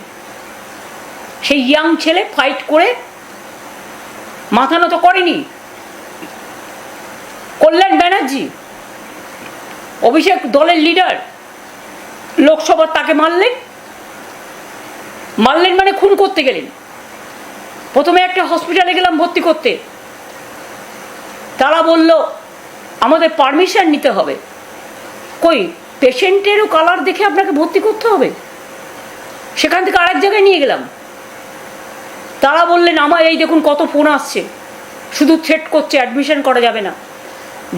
সেই ইয়াং ছেলে ফাইট করে মাথা নত করেনি। কল্যাণ ব্যানার্জি, অভিষেক দলের লিডার, লোকসভার তাকে মারলেন মানে খুন করতে গেলেন। প্রথমে একটা হসপিটালে গেলাম ভর্তি করতে, তারা বলল আমাদের পারমিশন নিতে হবে। কই, পেশেন্টেরও কালার দেখে আপনাকে ভর্তি করতে হবে? সেখান থেকে আরেক জায়গায় নিয়ে গেলাম, তারা বললেন আমার এই দেখুন কত ফোন আসছে, শুধু থ্রেট করছে, অ্যাডমিশন করা যাবে না।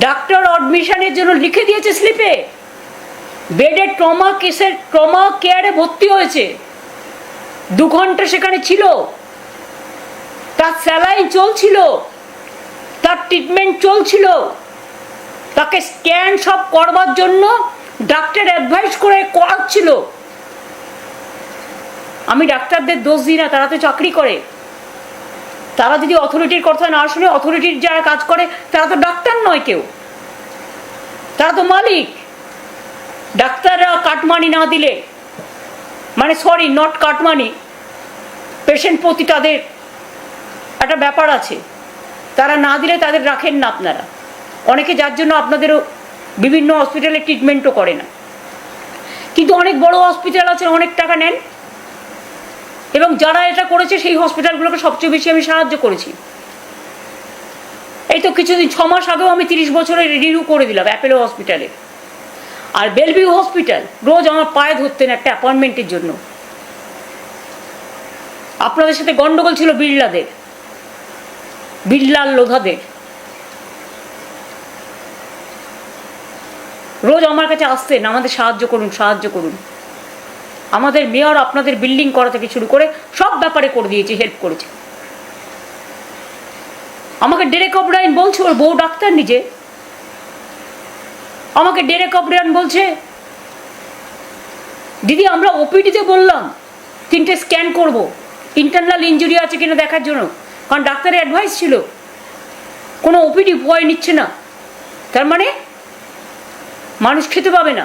ডাক্তার অ্যাডমিশনের জন্য লিখে দিয়েছে স্লিপে, বেডে ট্রমা কেয়ারে ভর্তি হয়েছে, 2 ঘন্টা সেখানে ছিল, তার স্যালাইন চলছিল, তার ট্রিটমেন্ট চলছিল, তাকে স্ক্যান সব করবার জন্য ডাক্তার অ্যাডভাইস করে করাচ্ছিল। আমি ডাক্তারদের দোষ দিই না, তারা তো চাকরি করে। তারা যদি অথরিটির কথা না শুনে, অথরিটির যারা কাজ করে তারা তো ডাক্তার নয় কেউ, তারা তো মালিক। ডাক্তাররা কাটমানি না দিলে, মানে সরি নট কাটমানি, পেশেন্ট প্রতি তাদের একটা ব্যাপার আছে, তারা না দিলে তাদের রাখেন না আপনারা। অনেকে যার জন্য আপনাদেরও বিভিন্ন হসপিটালে ট্রিটমেন্টও করে না। কিন্তু অনেক বড় হসপিটাল আছে, অনেক টাকা নেন, এবং যারা এটা করেছে সেই হসপিটালগুলোকে সবচেয়ে বেশি আমি সাহায্য করেছি। এই তো কিছুদিন 6 মাস আগেও আমি 30 বছরের রিনিউ করে দিলাম অ্যাপেলো হসপিটালে। আর বেলভিউ হসপিটাল রোজ আমার পায়ে ধরতেন একটা অ্যাপয়েন্টমেন্টের জন্য। আপনাদের সাথে গন্ডগোল ছিল বিড়লাল লোধাদের, রোজ আমার কাছে আসতেন, আমাদের সাহায্য করুন। আমাদের মেয়র আপনাদের বিল্ডিং করা থেকে শুরু করে সব ব্যাপারে করে দিয়েছে, হেল্প করেছে। আমাকে ডেরেক ওব্রায়েন বলছে, ওর বউ ডাক্তার নিজে, আমাকে ডেরেক ওব্রায়েন বলছে দিদি আমরা ওপিডিতে বললাম 3টে স্ক্যান করব, ইন্টারনাল ইনজুরি আছে কিনা দেখার জন্য, কারণ ডাক্তারের অ্যাডভাইস ছিল। কোনো ওপিডি ভয় নিচ্ছে না, তার মানে মানুষ খেতে পাবে না,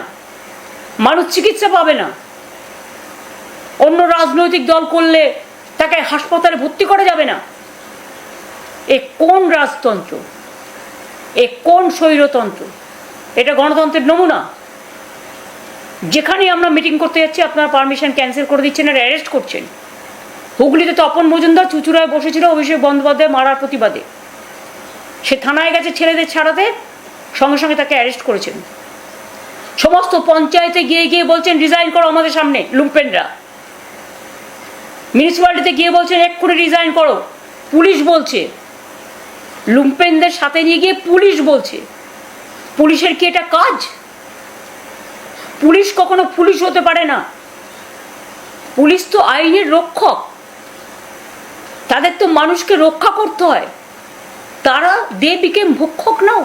মানুষ চিকিৎসা পাবে না। অন্য রাজনৈতিক দল করলে তাকে হাসপাতালে ভর্তি করা যাবে না। এ কোন রাজতন্ত্র, এ কোন স্বৈরতন্ত্র? এটা গণতন্ত্রের নমুনা? যেখানেই আমরা মিটিং করতে যাচ্ছি আপনারা পারমিশন ক্যান্সেল করে দিচ্ছেন আর অ্যারেস্ট করছেন। হুগলিতে তপন মজুমদার চুচুড়ায় বসেছিল অভিষেক বন্দ্যোপাধ্যায় মারার প্রতিবাদে, সে থানায় গেছে ছেলেদের ছাড়াতে, সঙ্গে সঙ্গে তাকে অ্যারেস্ট করেছেন। সমস্ত পঞ্চায়েতে গিয়ে গিয়ে বলছেন রিজাইন করো আমাদের সামনে লুম্পেনরা, মিউনিসিপ্যালিটিতে গিয়ে বলছেন এক্ষুনি রিজাইন করো, পুলিশ বলছে, লুম্পেনদের সাথে নিয়ে গিয়ে পুলিশ বলছে। পুলিশের কি এটা কাজ? পুলিশ কখনো পুলিশ হতে পারে না। পুলিশ তো আইনের রক্ষক, তাদের তো মানুষকে রক্ষা করতে হয়। তারা দে বিকেম ভক্ষক নাও,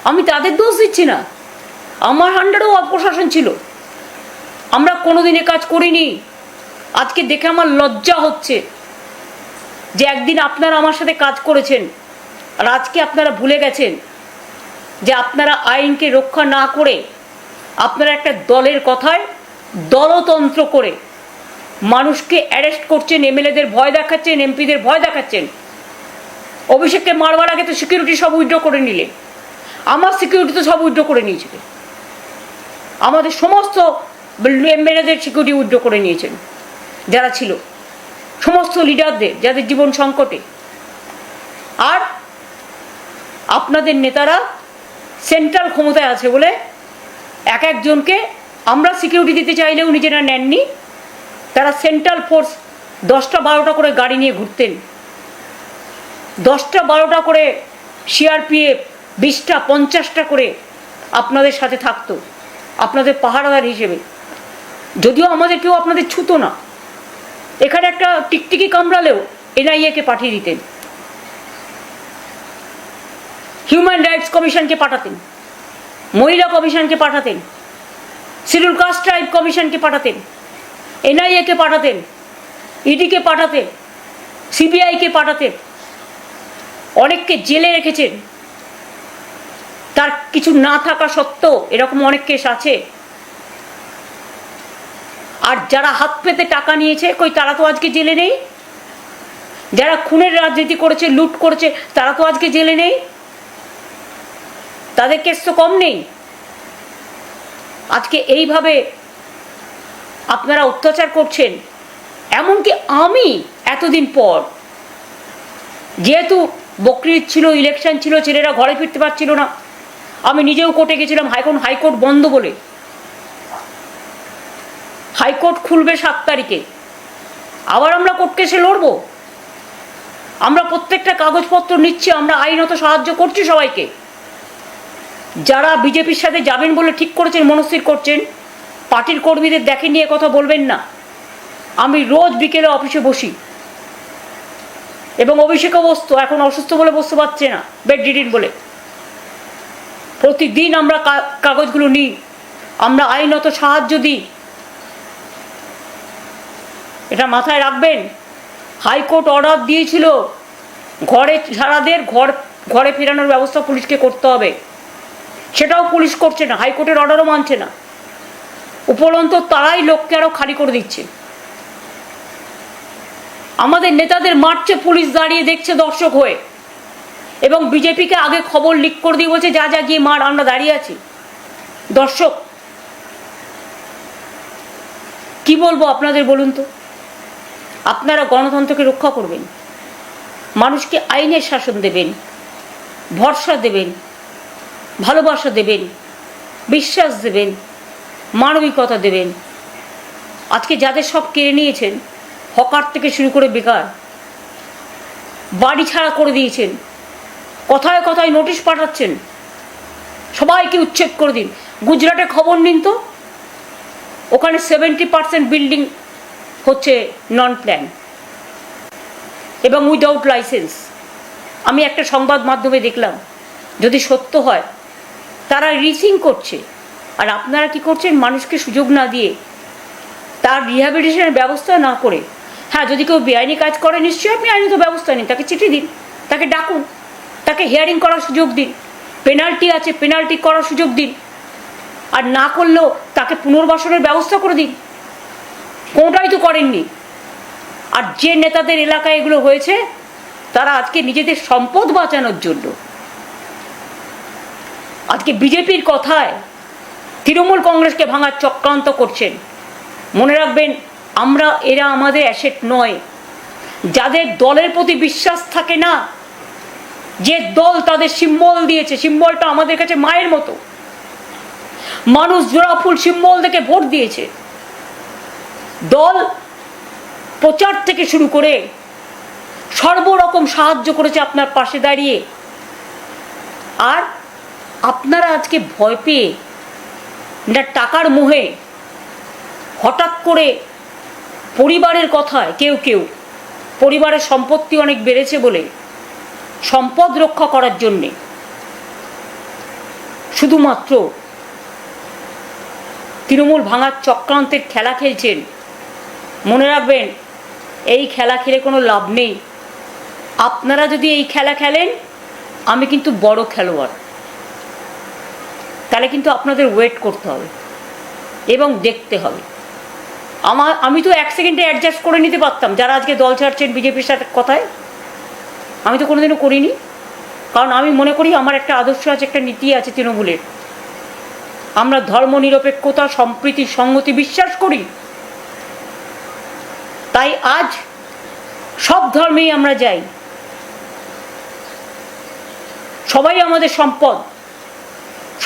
আমি তাদের দোষ দিচ্ছি না। আমার আন্ডারেও অপশাসন ছিল, আমরা কোনোদিন কাজ করিনি। আজকে দেখে আমার লজ্জা হচ্ছে যে একদিন আপনারা আমার সাথে কাজ করেছেন, আর আজকে আপনারা ভুলে গেছেন যে আপনারা আইনকে রক্ষা না করে আপনারা একটা দলের কথায় দলতন্ত্র করে মানুষকে অ্যারেস্ট করছেন, এমএলএদের ভয় দেখাচ্ছেন, এমপিদের ভয় দেখাচ্ছেন। অভিষেককে মারবার আগে তো সিকিউরিটি সব উইথড্র করে নিলে, আমার সিকিউরিটি তো সব উইথড্র করে নিয়েছিলেন, আমাদের সমস্ত এমএলএদের সিকিউরিটি উইথড্র করে নিয়েছেন যারা ছিল, সমস্ত লিডারদের যাদের জীবন সংকটে। আর আপনাদের নেতারা সেন্ট্রাল ক্ষমতায় আছে বলে এক একজনকে আমরা সিকিউরিটি দিতে চাইলেও নিজেরা নেননি। তারা সেন্ট্রাল ফোর্স 10টা 12টা করে গাড়ি নিয়ে ঘুরতেন, 10টা 12টা করে সিআরপিএফ, 20টা 50টা করে আপনাদের সাথে থাকতো, আপনাদের পাহারাদার হিসেবে। যদিও আমাদের কেউ আপনাদের ছুতো না, এখানে একটা টিকটিকি কামড়ালেও এনআইএকে পাঠিয়ে দিতেন, হিউম্যান রাইটস কমিশনকে পাঠাতেন, মহিলা কমিশনকে পাঠাতেন, শিডিউল কাস্ট ট্রাইব কমিশনকে পাঠাতেন, এনআইএকে পাঠাতেন, ইডিকে পাঠাতেন, সিবিআইকে পাঠাতেন, অনেককে জেলে রেখেছেন। তার কিছু না থাকা সত্ত্বেও এরকম অনেক কেস আছে। আর যারা হাত পেতে টাকা নিয়েছে, কই তারা তো আজকে জেলে নেই। যারা খুনের রাজনীতি করেছে, লুট করেছে, তারা তো আজকে জেলে নেই, তাদের কেস তো কম নেই। আজকে এইভাবে আপনারা অত্যাচার করছেন। এমনকি আমি এতদিন পর, যেহেতু বকরিদ ছিল, ইলেকশন ছিল, ছেলেরা ঘরে ফিরতে পারছিল না, আমি নিজেও কোর্টে গেছিলাম। হাইকোর্ট বন্ধ বলে, হাইকোর্ট খুলবে 7 তারিখে, আবার আমরা কোর্ট কেসে লড়বো। আমরা প্রত্যেকটা কাগজপত্র নিচ্ছি, আমরা আইনত সাহায্য করছি সবাইকে। যারা বিজেপির সাথে যাবেন বলে ঠিক করেছেন, মনস্থির করছেন, পার্টির কর্মীদের দেখে নিয়ে কথা বলবেন না। আমি রোজ বিকেলে অফিসে বসি, এবং অভিষেকও বসতো, এখন অসুস্থ বলে বসতে পারছে না, বেড রিডিন বলে। প্রতিদিন আমরা কাগজগুলো নিই, আমরা আইনত সাহায্য দিই, এটা মাথায় রাখবেন। হাইকোর্ট অর্ডার দিয়েছিল ঘরে ছাড়াদের ঘরে ফেরানোর ব্যবস্থা পুলিশকে করতে হবে, সেটাও পুলিশ করছে না, হাইকোর্টের অর্ডারও মানছে না। উপরন্ত তারাই লোককে আরও খালি করে দিচ্ছে। আমাদের নেতাদের মারছে পুলিশ, দাঁড়িয়ে দেখছে দর্শক হয়ে, এবং বিজেপিকে আগে খবর লিক করে দিয়ে বলছে যা যা গিয়ে মার, আমরা দাঁড়িয়ে আছি দর্শক। কি বলবো আপনাদের বলুন তো? আপনারা গণতন্ত্রকে রক্ষা করবেন, মানুষকে আইনের শাসন দেবেন, ভরসা দেবেন, ভালোবাসা দেবেন, বিশ্বাস দেবেন, মানবিকতা দেবেন। আজকে যাদের সব কেড়ে নিয়েছেন, হকার থেকে শুরু করে বেকার, বাড়ি ছাড়া করে দিয়েছেন, কথায় কথায় নোটিশ পাঠাচ্ছেন, সবাইকে উচ্ছেদ করে দিন। গুজরাটে খবর নিন তো, ওখানে 70% বিল্ডিং হচ্ছে নন প্ল্যান এবং উইদাউট লাইসেন্স। আমি একটা সংবাদ মাধ্যমে দেখলাম, যদি সত্য হয় তারা রিসিং করছে, আর আপনারা কি করছেন? মানুষকে সুযোগ না দিয়ে, তার রিহ্যাবিলিটেশনের ব্যবস্থা না করে। হ্যাঁ, যদি কেউ বেআইনি কাজ করে নিশ্চয়ই আপনি আইনত ব্যবস্থা নিন, তাকে চিঠি দিন, তাকে ডাকুন, তাকে হিয়ারিং করার সুযোগ দিন, পেনাল্টি আছে পেনাল্টি করার সুযোগ দিন, আর না করলেও তাকে পুনর্বাসনের ব্যবস্থা করে দিন। কোনটাই তো করেননি। আর যে নেতাদের এলাকায় এগুলো হয়েছে, তারা আজকে নিজেদের সম্পদ বাঁচানোর জন্য আজকে বিজেপির কথায় তৃণমূল কংগ্রেসকে ভাঙার চক্রান্ত করছেন। মনে রাখবেন, এরা আমাদের অ্যাসেট নয়। যাদের দলের প্রতি বিশ্বাস থাকে না, যে দল তাদের সিম্বল দিয়েছে, সিম্বলটা আমাদের কাছে মায়ের মতো, মানুষ জোড়াফুল সিম্বল থেকে ভোট দিয়েছে, দল প্রচার থেকে শুরু করে সর্বরকম সাহায্য করেছে আপনার পাশে দাঁড়িয়ে। আর আপনারা আজকে ভয় পেয়ে না টাকার মোহে হঠাৎ করে পরিবারের কথায় কেউ কেউ পরিবারের সম্পত্তি অনেক বেড়েছে বলে সম্পদ রক্ষা করার জন্যে শুধুমাত্র তৃণমূল ভাঙার চক্রান্তের খেলা খেলছেন। মনে রাখবেন, এই খেলা খেলে কোনো লাভ নেই। আপনারা যদি এই খেলা খেলেন, আমি কিন্তু বড় খেলোয়াড়, তাহলে কিন্তু আপনাদের ওয়েট করতে হবে এবং দেখতে হবে। আমি তো 1 সেকেন্ডে অ্যাডজাস্ট করে নিতে পারতাম। যারা আজকে দল ছাড়ছেন বিজেপির সাথে কথায়, আমি তো কোনোদিনও করিনি। কারণ আমি মনে করি আমার একটা আদর্শ আছে, একটা নীতি আছে তৃণমূলের। আমরা ধর্মনিরপেক্ষতা, সম্প্রীতি, সংহতি বিশ্বাস করি। তাই আজ সব ধর্মেই আমরা যাই, সবাই আমাদের সম্পদ।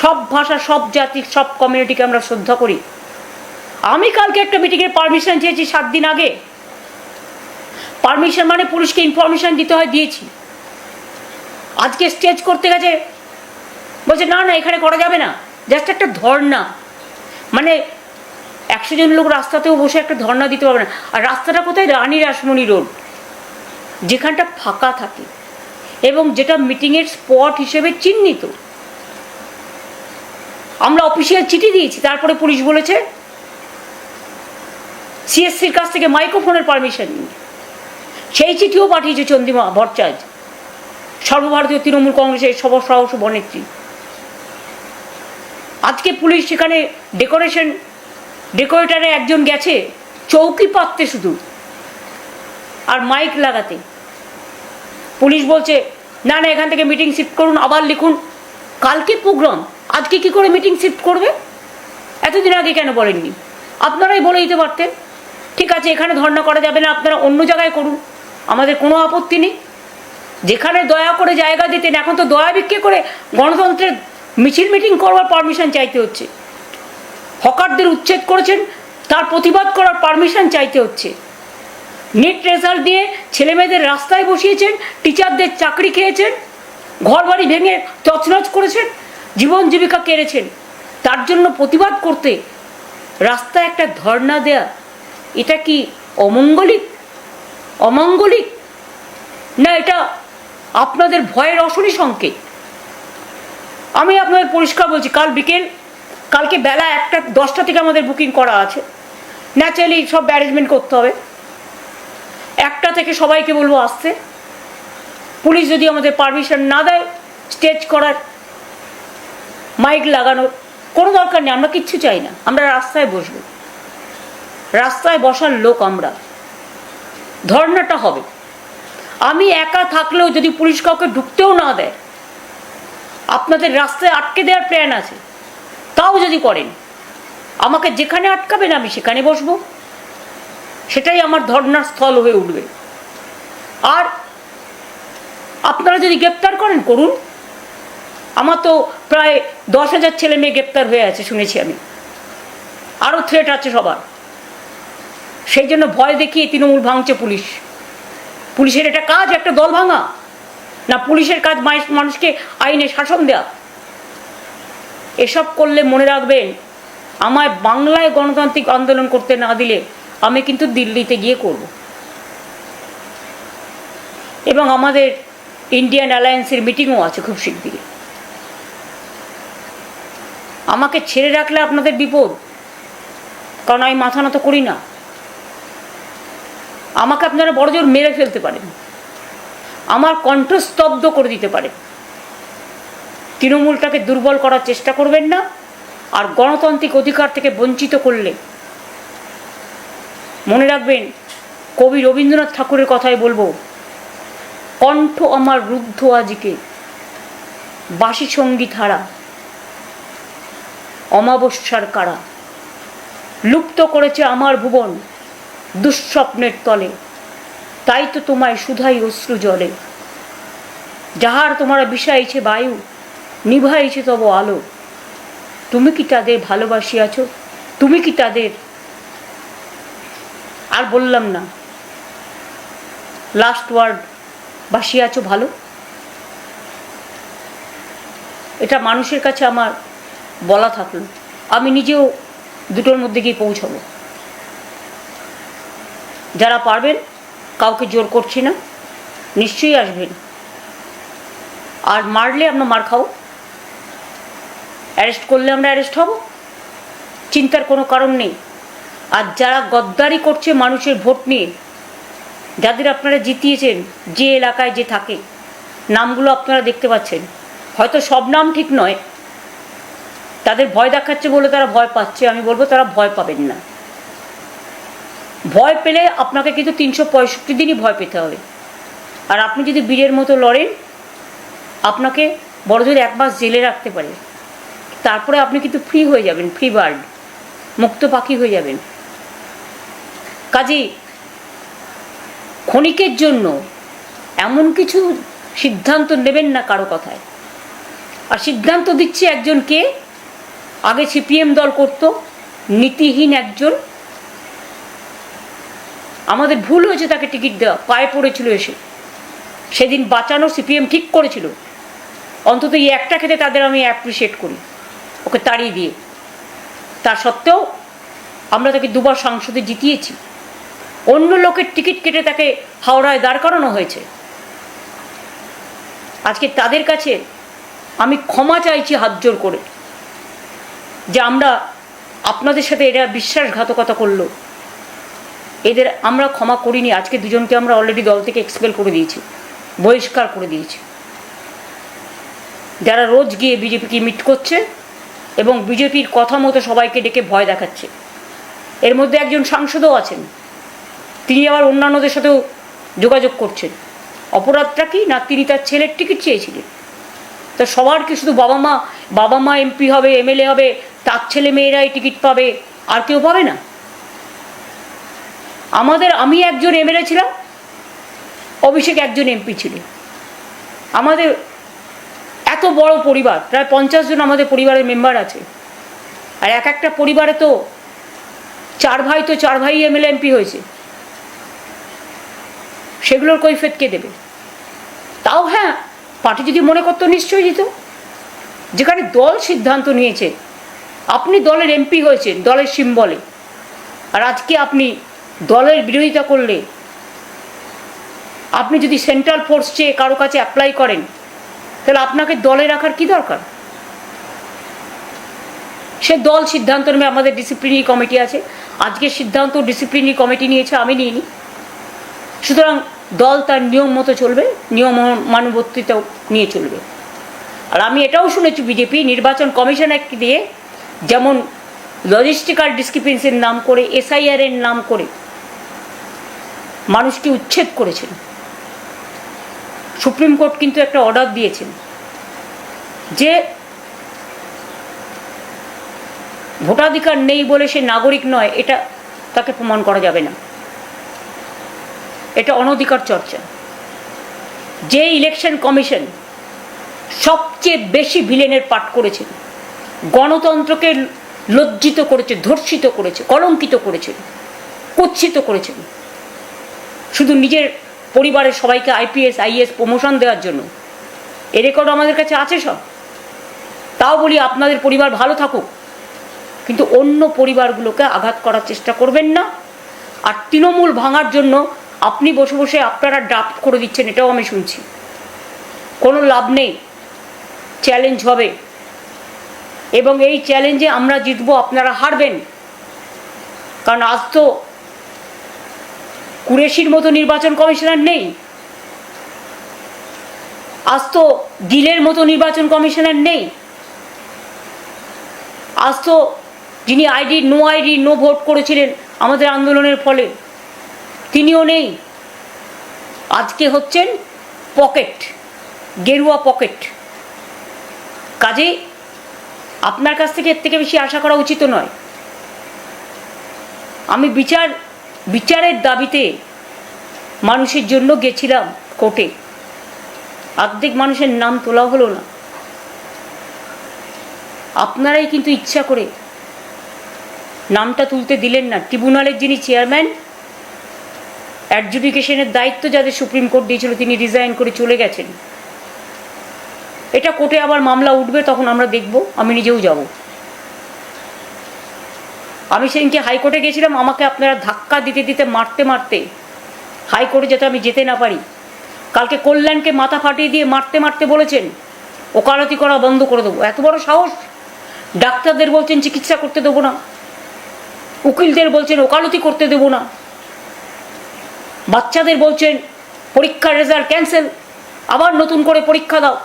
সব ভাষা, সব জাতি, সব কমিউনিটিকে আমরা শ্রদ্ধা করি। আমি কালকে একটা মিটিংয়ের পারমিশন চেয়েছি 7 দিন আগে। পারমিশন মানে পুলিশকে ইনফরমেশন দিতে হয়, দিয়েছি। আজকে স্টেজ করতে গেছে, বলছে না না এখানে করা যাবে না, জাস্ট একটা ধর্না। মানে 100 জন লোক রাস্তাতেও বসে একটা ধর্না দিতে পারবে না। আর রাস্তাটা কোথায়? রানী রাসমণি রোড, যেখানটা ফাঁকা থাকে এবং যেটা মিটিংয়ের স্পট হিসেবে চিহ্নিত। আমরা অফিসিয়াল চিঠি দিয়েছি, তারপরে পুলিশ বলেছে সিএসসির কাছ থেকে মাইক্রোফোনের পারমিশন নিয়ে। সেই চিঠিও পাঠিয়েছে চন্দ্রিমা ভট্টাচার্য, সর্বভারতীয় তৃণমূল কংগ্রেসের সহসভানেত্রী। আজকে পুলিশ সেখানে ডেকোরেটারে একজন গেছে চৌকি পাততে শুধু আর মাইক লাগাতে। পুলিশ বলছে না না এখান থেকে মিটিং শিফট করুন, আবার লিখুন। কালকে প্রোগ্রাম, আজকে কি করে মিটিং শিফট করবে? এতদিন আগে কেন বলেননি? আপনারাই বলে দিতে পারতেন। ঠিক আছে, এখানে ধর্ণা করা যাবে না, আপনারা অন্য জায়গায় করুন, আমাদের কোনো আপত্তি নেই। যেখানে দয়া করে জায়গা দিতেন, এখন তো দয়া ভিক্ষে করে গণতন্ত্রের মিছিল মিটিং করবার পারমিশন চাইতে হচ্ছে। হকারদের উচ্ছেদ করেছেন, তার প্রতিবাদ করার পারমিশন চাইতে হচ্ছে। নিট রেজাল্ট দিয়ে ছেলেমেয়েদের রাস্তায় বসিয়েছেন, টিচারদের চাকরি খেয়েছেন, ঘর বাড়ি ভেঙে তছনছ করেছেন, জীবন জীবিকা কেড়েছেন। তার জন্য প্রতিবাদ করতে রাস্তায় একটা ধর্ণা দেয়া, এটা কি অমঙ্গলিক না এটা আপনাদের ভয়ের অশনি সংকেত? আমি আপনাদের পরিষ্কার বলছি, কালকে বেলা 1:10 থেকে আমাদের বুকিং করা আছে। ন্যাচারালি সব অ্যারেঞ্জমেন্ট করতে হবে। 1টা থেকে সবাইকে বলবো আসতে। পুলিশ যদি আমাদের পারমিশন না দেয় স্টেজ করার, মাইক লাগানোর, কোনো দরকার নেই। আমরা কিচ্ছু চাই না, আমরা রাস্তায় বসবো। রাস্তায় বসার লোক আমরা। ধর্নাটা হবে। আমি একা থাকলেও যদি পুলিশ কাউকে ঢুকতেও না দেয়, আপনাদের রাস্তায় আটকে দেওয়ার প্ল্যান আছে, তাও যদি করেন, আমাকে যেখানে আটকাবেন আমি সেখানে বসবো। সেটাই আমার ধর্নার স্থল হয়ে উঠবে। আর আপনারা যদি গ্রেপ্তার করেন করুন। আমার তো প্রায় 10,000 ছেলে মেয়ে গ্রেপ্তার হয়ে আছে শুনেছি আমি, আরও থ্রেট আছে সবার। সেই জন্য ভয় দেখিয়ে তৃণমূল ভাঙছে পুলিশ। পুলিশের এটা কাজ একটা দল ভাঙা না? পুলিশের কাজ মানুষকে আইনে শাসন দেয়া। এসব করলে মনে রাখবেন, আমায় বাংলায় গণতান্ত্রিক আন্দোলন করতে না দিলে আমি কিন্তু দিল্লিতে গিয়ে করব। এবং আমাদের ইন্ডিয়ান অ্যালায়েন্সের মিটিংও আছে খুব শিগগিরই। আমাকে ছেড়ে রাখলে আপনাদের বিপদ, কারণ আমি মাথা নত করি না। আমাকে আপনারা বড়জোর মেরে ফেলতে পারেন, আমার কণ্ঠ স্তব্ধ করে দিতে পারেন। তৃণমূলটাকে দুর্বল করার চেষ্টা করবেন না। আর গণতান্ত্রিক অধিকার থেকে বঞ্চিত করলে মনে রাখবেন, কবি রবীন্দ্রনাথ ঠাকুরের কথাই বলবো, কণ্ঠ আমার রুদ্ধ আজকে, বাসি সঙ্গীত হারা, অমাবস্যার কারা, লুপ্ত করেছে আমার ভুবন দুঃস্বপ্নের তলে, তাই তো তোমায় সুধাই অশ্রু জলে। যাহার তোমরা বিষাইছে বায়ু, নিভাইছে তব আলো, তুমি কি তাদের ভালোবাসিয়াছ? তুমি কি তাদের, আর বললাম না, লাস্ট ওয়ার্ড বাসিয়াছ ভালো? এটা মানুষের কাছে আমার বলা থাকলো, আমি নিজেও দুটোর মধ্যে গিয়ে পৌঁছাবো। যারা পারবেন, কাউকে জোর করছি না, নিশ্চয়ই আসবেন। আর মারলে আমরা মার খাবো, অ্যারেস্ট করলে আমরা অ্যারেস্ট হব, চিন্তার কোনো কারণ নেই। আর যারা গদ্দারি করছে মানুষের ভোট নিয়ে, যাদের আপনারা জিতিয়েছেন, যে এলাকায় যে থাকে, নামগুলো আপনারা দেখতে পাচ্ছেন, হয়তো সব নাম ঠিক নয়, তাদের ভয় দেখাচ্ছে বলে তারা ভয় পাচ্ছে, আমি বলবো তারা ভয় পাবেন না। ভয় পেলে আপনাকে কিন্তু 365 দিনই ভয় পেতে হবে। আর আপনি যদি বীরের মতো লড়েন, আপনাকে বড়জোর 1 মাস জেলে রাখতে পারে, তারপরে আপনি কিন্তু ফ্রি হয়ে যাবেন, ফ্রি বার্ড, মুক্ত পাখি হয়ে যাবেন। কাজেই ক্ষণিকের জন্য এমন কিছু সিদ্ধান্ত নেবেন না কারো কথায়। আর সিদ্ধান্ত দিচ্ছে একজনকে, আগে সিপিএম দল করত, নীতিহীন একজন, আমাদের ভুল হয়েছে তাকে টিকিট দেওয়া, পায়ে পড়েছিল এসে, সেদিন বাঁচানো সিপিএম ঠিক করেছিল। অন্তত এই একটা ক্ষেত্রে তাদের আমি অ্যাপ্রিসিয়েট করি, ওকে তাড়িয়ে দিয়ে। তা সত্ত্বেও আমরা তাকে 2 বার সংসদে জিতিয়েছি, অন্য লোকের টিকিট কেটে তাকে হাওড়ায় দাঁড় করানো হয়েছে। আজকে তাদের কাছে আমি ক্ষমা চাইছি হাত জোর করে, যে আমরা আপনাদের সাথে এরা বিশ্বাসঘাতকতা করলো, এদের আমরা ক্ষমা করিনি। আজকে দুজনকে আমরা অলরেডি দল থেকে এক্সপেল করে দিয়েছি, বহিষ্কার করে দিয়েছি। যারা রোজ গিয়ে বিজেপিকে মিট করছে এবং বিজেপির কথা মতো সবাইকে ডেকে ভয় দেখাচ্ছে, এর মধ্যে একজন সাংসদও আছেন, তিনি আবার অন্যান্যদের সাথেও যোগাযোগ করছেন। অপরাধটা কি না, তিনি তার ছেলের টিকিট চেয়েছিলেন। তা সবার কি শুধু বাবা মা এমপি হবে, এমএলএ হবে, তার ছেলে মেয়েরাই টিকিট পাবে, আর কেউ পাবে না? আমি একজন এমএলএ ছিলাম, অভিষেক একজন এমপি ছিলেন। আমাদের এত বড় পরিবার, প্রায় 50 জন আমাদের পরিবারের মেম্বার আছে, আর এক একটা পরিবারে তো 4 ভাই এমএলএ এমপি হয়েছে। সেগুলোর কৈফিয়ত কে দেবে? তাও হ্যাঁ, পার্টি যদি মনে করতো নিশ্চয়ই দিত। যেখানে দল সিদ্ধান্ত নিয়েছে, আপনি দলের এমপি হয়েছেন দলের সিম্বলে, আর আজকে আপনি দলের বিরোধিতা করলে, আপনি যদি সেন্ট্রাল ফোর্স চেয়ে কারো কাছে অ্যাপ্লাই করেন, তাহলে আপনাকে দলে রাখার কি দরকার? সে দল সিদ্ধান্ত নেবে, আমাদের ডিসিপ্লিনারি কমিটি আছে, আজকের সিদ্ধান্ত ডিসিপ্লিনারি কমিটি নিয়েছে, আমি নিইনি। সুতরাং দল তার নিয়ম মতো চলবে, নিয়ম মানবর্তিতা নিয়ে চলবে। আর আমি এটাও শুনেছি, বিজেপি নির্বাচন কমিশনারকে দিয়ে যেমন লজিস্টিক্যাল ডিসক্রিপেন্সির নাম করে, এসআইআর এর নাম করে মানুষকে উচ্ছেদ করেছেন। সুপ্রিম কোর্ট কিন্তু একটা অর্ডার দিয়েছেন যে ভোটাধিকার নেই বলে সে নাগরিক নয়, এটা তাকে প্রমাণ করা যাবে না। এটা অনধিকার চর্চা। যে ইলেকশন কমিশন সবচেয়ে বেশি ভিলেনের পাঠ করেছেন, গণতন্ত্রকে লজ্জিত করেছে, ধর্ষিত করেছে, কলঙ্কিত করেছেন, কুৎসিত করেছেন, শুধু নিজের পরিবারের সবাইকে আইপিএস আইএস প্রমোশন দেওয়ার জন্য। এ রেকর্ড আমাদের কাছে আছে সব। তাও বলি, আপনাদের পরিবার ভালো থাকুক, কিন্তু অন্য পরিবারগুলোকে আঘাত করার চেষ্টা করবেন না। আর তৃণমূল ভাঙার জন্য আপনি বসে বসে আপনারা ড্রাফট করে দিচ্ছেন, এটাও আমি শুনছি। কোনো লাভ নেই, চ্যালেঞ্জ হবে, এবং এই চ্যালেঞ্জে আমরা জিতবো, আপনারা হারবেন। কারণ আজ তো কুরেশির মতো নির্বাচন কমিশনার নেই, আজ তো গিলের মতো নির্বাচন কমিশনার নেই, আজ তো যিনি আইডি নো ভোট করেছিলেন আমাদের আন্দোলনের ফলে, তিনিও নেই। আজকে হচ্ছেন পকেট, গেরুয়া পকেট। কাজেই আপনার কাছ থেকে এর থেকে বেশি আশা করা উচিত নয়। আমি বিচারের দাবিতে মানুষের জন্য গেছিলাম কোর্টে, অর্ধেক মানুষের নাম তোলা হলো না। আপনারাই কিন্তু ইচ্ছা করে নামটা তুলতে দিলেন না। ট্রিব্যুনালের যিনি চেয়ারম্যান, অ্যাডজুডিকেশনের দায়িত্ব যাদের সুপ্রিম কোর্ট দিয়েছিল, তিনি রিজাইন করে চলে গেছেন। এটা কোর্টে আবার মামলা উঠবে, তখন আমরা দেখব। আমি নিজেও যাব। আমি সেদিনকে হাইকোর্টে গেছিলাম, আমাকে আপনারা ধাক্কা দিতে দিতে মারতে মারতে হাইকোর্টে যাতে আমি যেতে না পারি। কালকে কল্যাণকে মাথা ফাটিয়ে দিয়ে মারতে মারতে বলেছেন ওকালতি করা বন্ধ করে দেবো। এত বড় সাহস! ডাক্তারদের বলছেন চিকিৎসা করতে দেবো না, উকিলদের বলছেন ওকালতি করতে দেবো না, বাচ্চাদের বলছেন পরীক্ষার রেজাল্ট ক্যান্সেল, আবার নতুন করে পরীক্ষা দাও,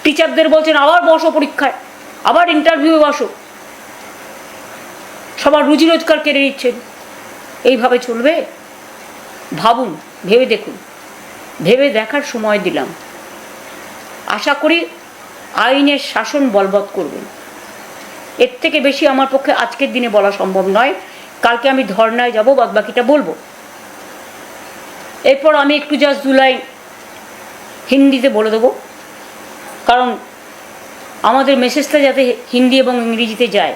টিচারদের বলছেন আবার বসো পরীক্ষায়, আবার ইন্টারভিউ বসো, সবার রুজি রোজগার কেড়ে নিচ্ছেন। এইভাবে চলবে? ভাবুন, ভেবে দেখুন। ভেবে দেখার সময় দিলাম। আশা করি আইনের শাসন বলবৎ করবেন। এর থেকে বেশি আমার পক্ষে আজকের দিনে বলা সম্ভব নয়। কালকে আমি ধর্নায় যাব, বাদ বাকিটা বলবো। এরপর আমি একটু জাস্ট 2 লাইন হিন্দিতে বলে দেবো, কারণ আমাদের মেসেজটা যাতে হিন্দি এবং इंग्लिश जाए।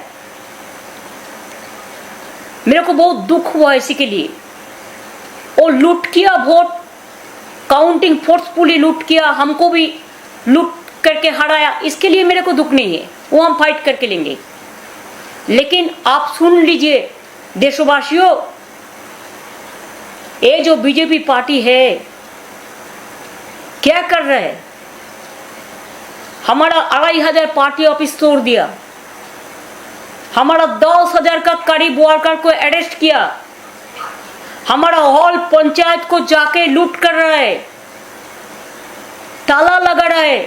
मेरे को बहुत दुख हुआ इसी के लिए। वो लूट किया, वोट काउंटिंग फोर्सफुली लूट किया, हमको भी लूट करके हराया, इसके लिए मेरे को दुख नहीं है, वो हम फाइट करके लेंगे। लेकिन आप सुन लीजिए देशवासियों, ये जो बीजेपी पार्टी है क्या कर रहा है? हमारा 2500 पार्टी ऑफिस तोड़ दिया, हमारा 10,000 का करीब वर्कर को अरेस्ट किया, हमारा हॉल पंचायत को जाके लूट कर रहा है, ताला लगा रहा है,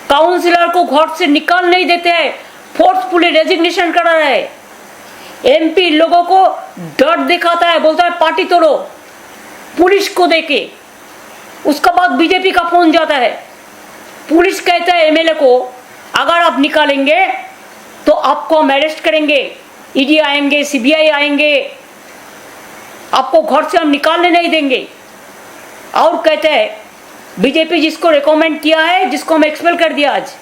काउंसिलर को घर से निकाल नहीं देते हैं, फोर्सफुली रेजिग्नेशन करा रहा है, एमपी लोगों को डर दिखाता है, बोलता है पार्टी तोड़ो, पुलिस को देके। उसका बाद बीजेपी का फोन जाता है, पुलिस कहता है एमएलए को अगर आप निकालेंगे तो आपको हम अरेस्ट करेंगे, ईडी आएंगे, सीबीआई आएंगे, आपको घर से हम निकालने नहीं देंगे। और कहते हैं बीजेपी जिसको रिकमेंड किया है, जिसको हम एक्सपेल कर दिया आज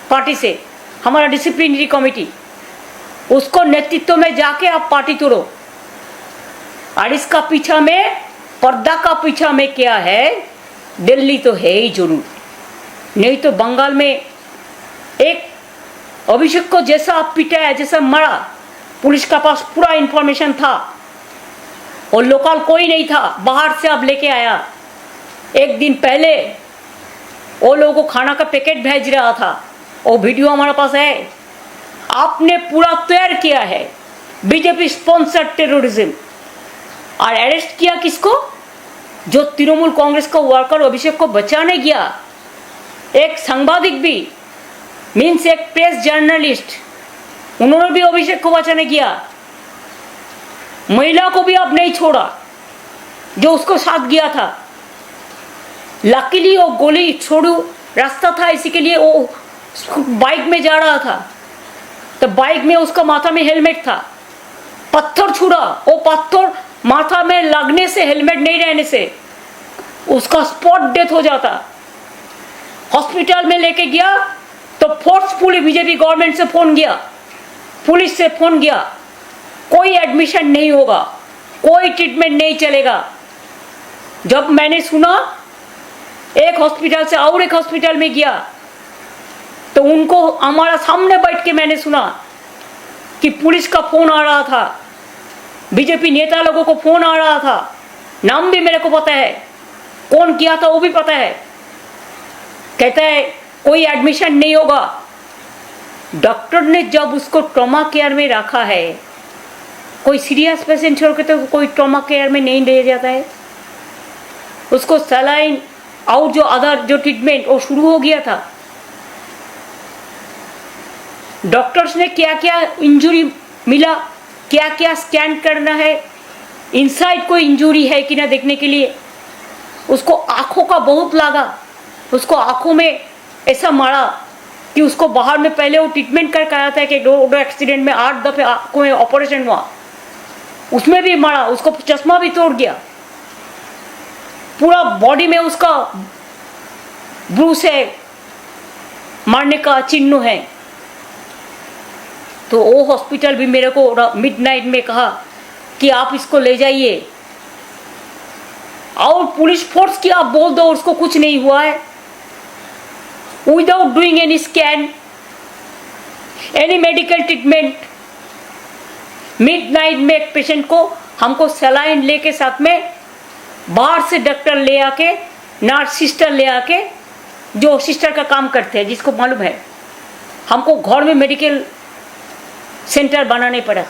पार्टी से, हमारा डिसिप्लिनरी कमेटी, उसको नेतृत्व में जाके आप पार्टी तोड़ो। और इसका पीछा में, पर्दा का पीछा में क्या है? दिल्ली तो है ही जरूर, नहीं तो बंगाल में एक अभिषेक को जैसा आप पिटाया, जैसा मरा, पुलिस का पास पूरा इंफॉर्मेशन था और लोकल कोई नहीं था, बाहर से आप लेके आया। एक दिन पहले वो लोगों को खाना का पैकेट भेज रहा था, वो वीडियो हमारे पास है। आपने पूरा तैयार किया है बीजेपी स्पॉन्सर्ड टेररिज्म। और अरेस्ट किया किसको? जो तृणमूल कांग्रेस का वर्कर अभिषेक को बचाने गया, एक सांबादिक भी, मीन्स एक प्रेस जर्नलिस्ट, उन्होंने भी अभिषेक को बचाने गया। महिला को भी आप नहीं छोड़ा जो उसको साथ गया था। लकीली वो गोली छोड़ू रास्ता था, इसी के लिए वो बाइक में जा रहा था, तो बाइक में उसका माथा में हेलमेट था, पत्थर छुड़ा, वो पत्थर माथा में लगने से, हेलमेट नहीं रहने से उसका स्पॉट डेथ हो जाता। हॉस्पिटल में लेके गया तो फोर्सफुली बीजेपी गवर्नमेंट से फोन गया, पुलिस से फोन गया, कोई एडमिशन नहीं होगा, कोई ट्रीटमेंट नहीं चलेगा। जब मैंने सुना, एक हॉस्पिटल से और एक हॉस्पिटल में गया तो उनको हमारा सामने बैठ के मैंने सुना कि पुलिस का फोन आ रहा था, बीजेपी नेता लोगों को फोन आ रहा था, नाम भी मेरे को पता है, कौन किया था वो भी पता है। कहता है कोई एडमिशन नहीं होगा। डॉक्टर ने जब उसको ट्रॉमा केयर में रखा है, कोई सीरियस पेशेंट छोड़ के तो कोई ट्रॉमा केयर में नहीं ले जाता है, उसको सलाइन और जो अदर जो ट्रीटमेंट वो शुरू हो गया था। डॉक्टर्स ने क्या क्या इंजरी मिला, क्या क्या स्कैन करना है, इनसाइड कोई इंजरी है कि ना देखने के लिए। उसको आंखों का बहुत लगा, उसको आंखों में ऐसा मारा कि उसको बाहर में पहले वो ट्रीटमेंट करके आया था कि रोड एक्सीडेंट में 8 दफे आंखों में ऑपरेशन हुआ, उसमें भी मारा, उसको चश्मा भी तोड़ गया, पूरा बॉडी में उसका ब्रूस है, मारने का चिन्ह है। तो वो हॉस्पिटल भी मेरे को मिडनाइट में कहा कि आप इसको ले जाइए, और पुलिस फोर्स की आप बोल दो उसको कुछ नहीं हुआ है, without doing any scan, any medical treatment. Midnight में एक पेशेंट को हमको सलाइन लेके साथ में बाहर से डॉक्टर ले आके, नर्स सिस्टर ले आके, जो सिस्टर का काम करते हैं जिसको मालूम है, हमको घर में मेडिकल सेंटर बनाने पड़ा।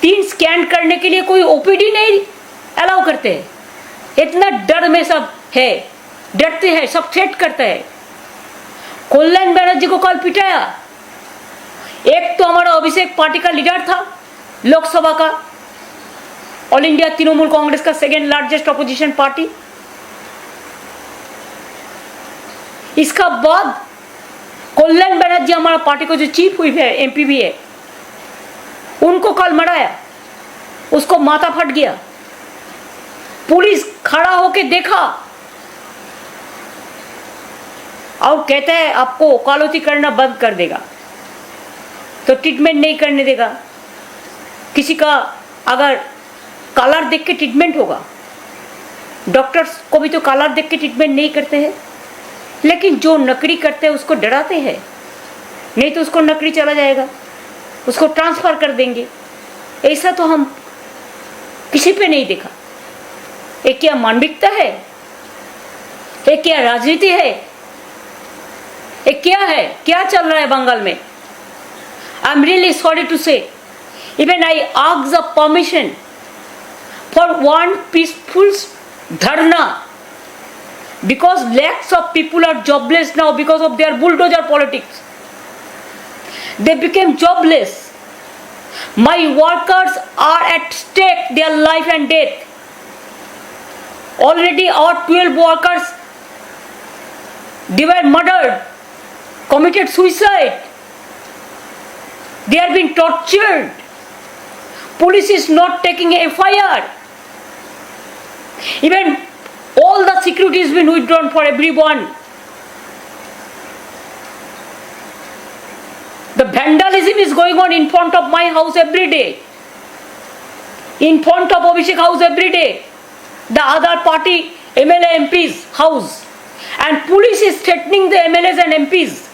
3 स्कैन करने के लिए कोई ओपीडी नहीं अलाउ करते हैं। इतना डर में सब है, डरते हैं, सब थ्रेट करते हैं। कल्याण बनर्जी को कल पिटाया। एक तो हमारा अभिषेक पार्टी का लीडर था लोकसभा का, ऑल इंडिया तृणमूल कांग्रेस का सेकेंड लार्जेस्ट अपोजिशन पार्टी। इसका बाद कल्याण बनर्जी हमारा पार्टी को जो चीफ हुई है, एमपी भी है, उनको कल मराया, उसको माथा फट गया। पुलिस खड़ा होके देखा और कहता है आपको वकालती करना बंद कर देगा, तो ट्रीटमेंट नहीं करने देगा। किसी का अगर कलर देख के ट्रीटमेंट होगा, डॉक्टर्स को भी तो कलर देख के ट्रीटमेंट नहीं करते हैं, लेकिन जो नकली करते हैं उसको डराते हैं, नहीं तो उसको नकली चला जाएगा, उसको ट्रांसफर कर देंगे। ऐसा तो हम किसी पे नहीं देखा। ये क्या मानविकता है? ये क्या राजनीति है? ये क्या है? क्या चल रहा है बंगाल में? I am really sorry to say, even I ask the permission for one peaceful dharna, because lakhs of people are jobless now because of their bulldozer politics. They became jobless. My workers are at stake, their life and death. Already our 12 workers, they were murdered, committed suicide. They are being tortured. Police is not taking a FIR. Even all the security has been withdrawn for everyone. The vandalism is going on in front of my house every day, in front of Abhishek house every day, the other party MLA MP's house, and police is threatening the MLAs and MPs.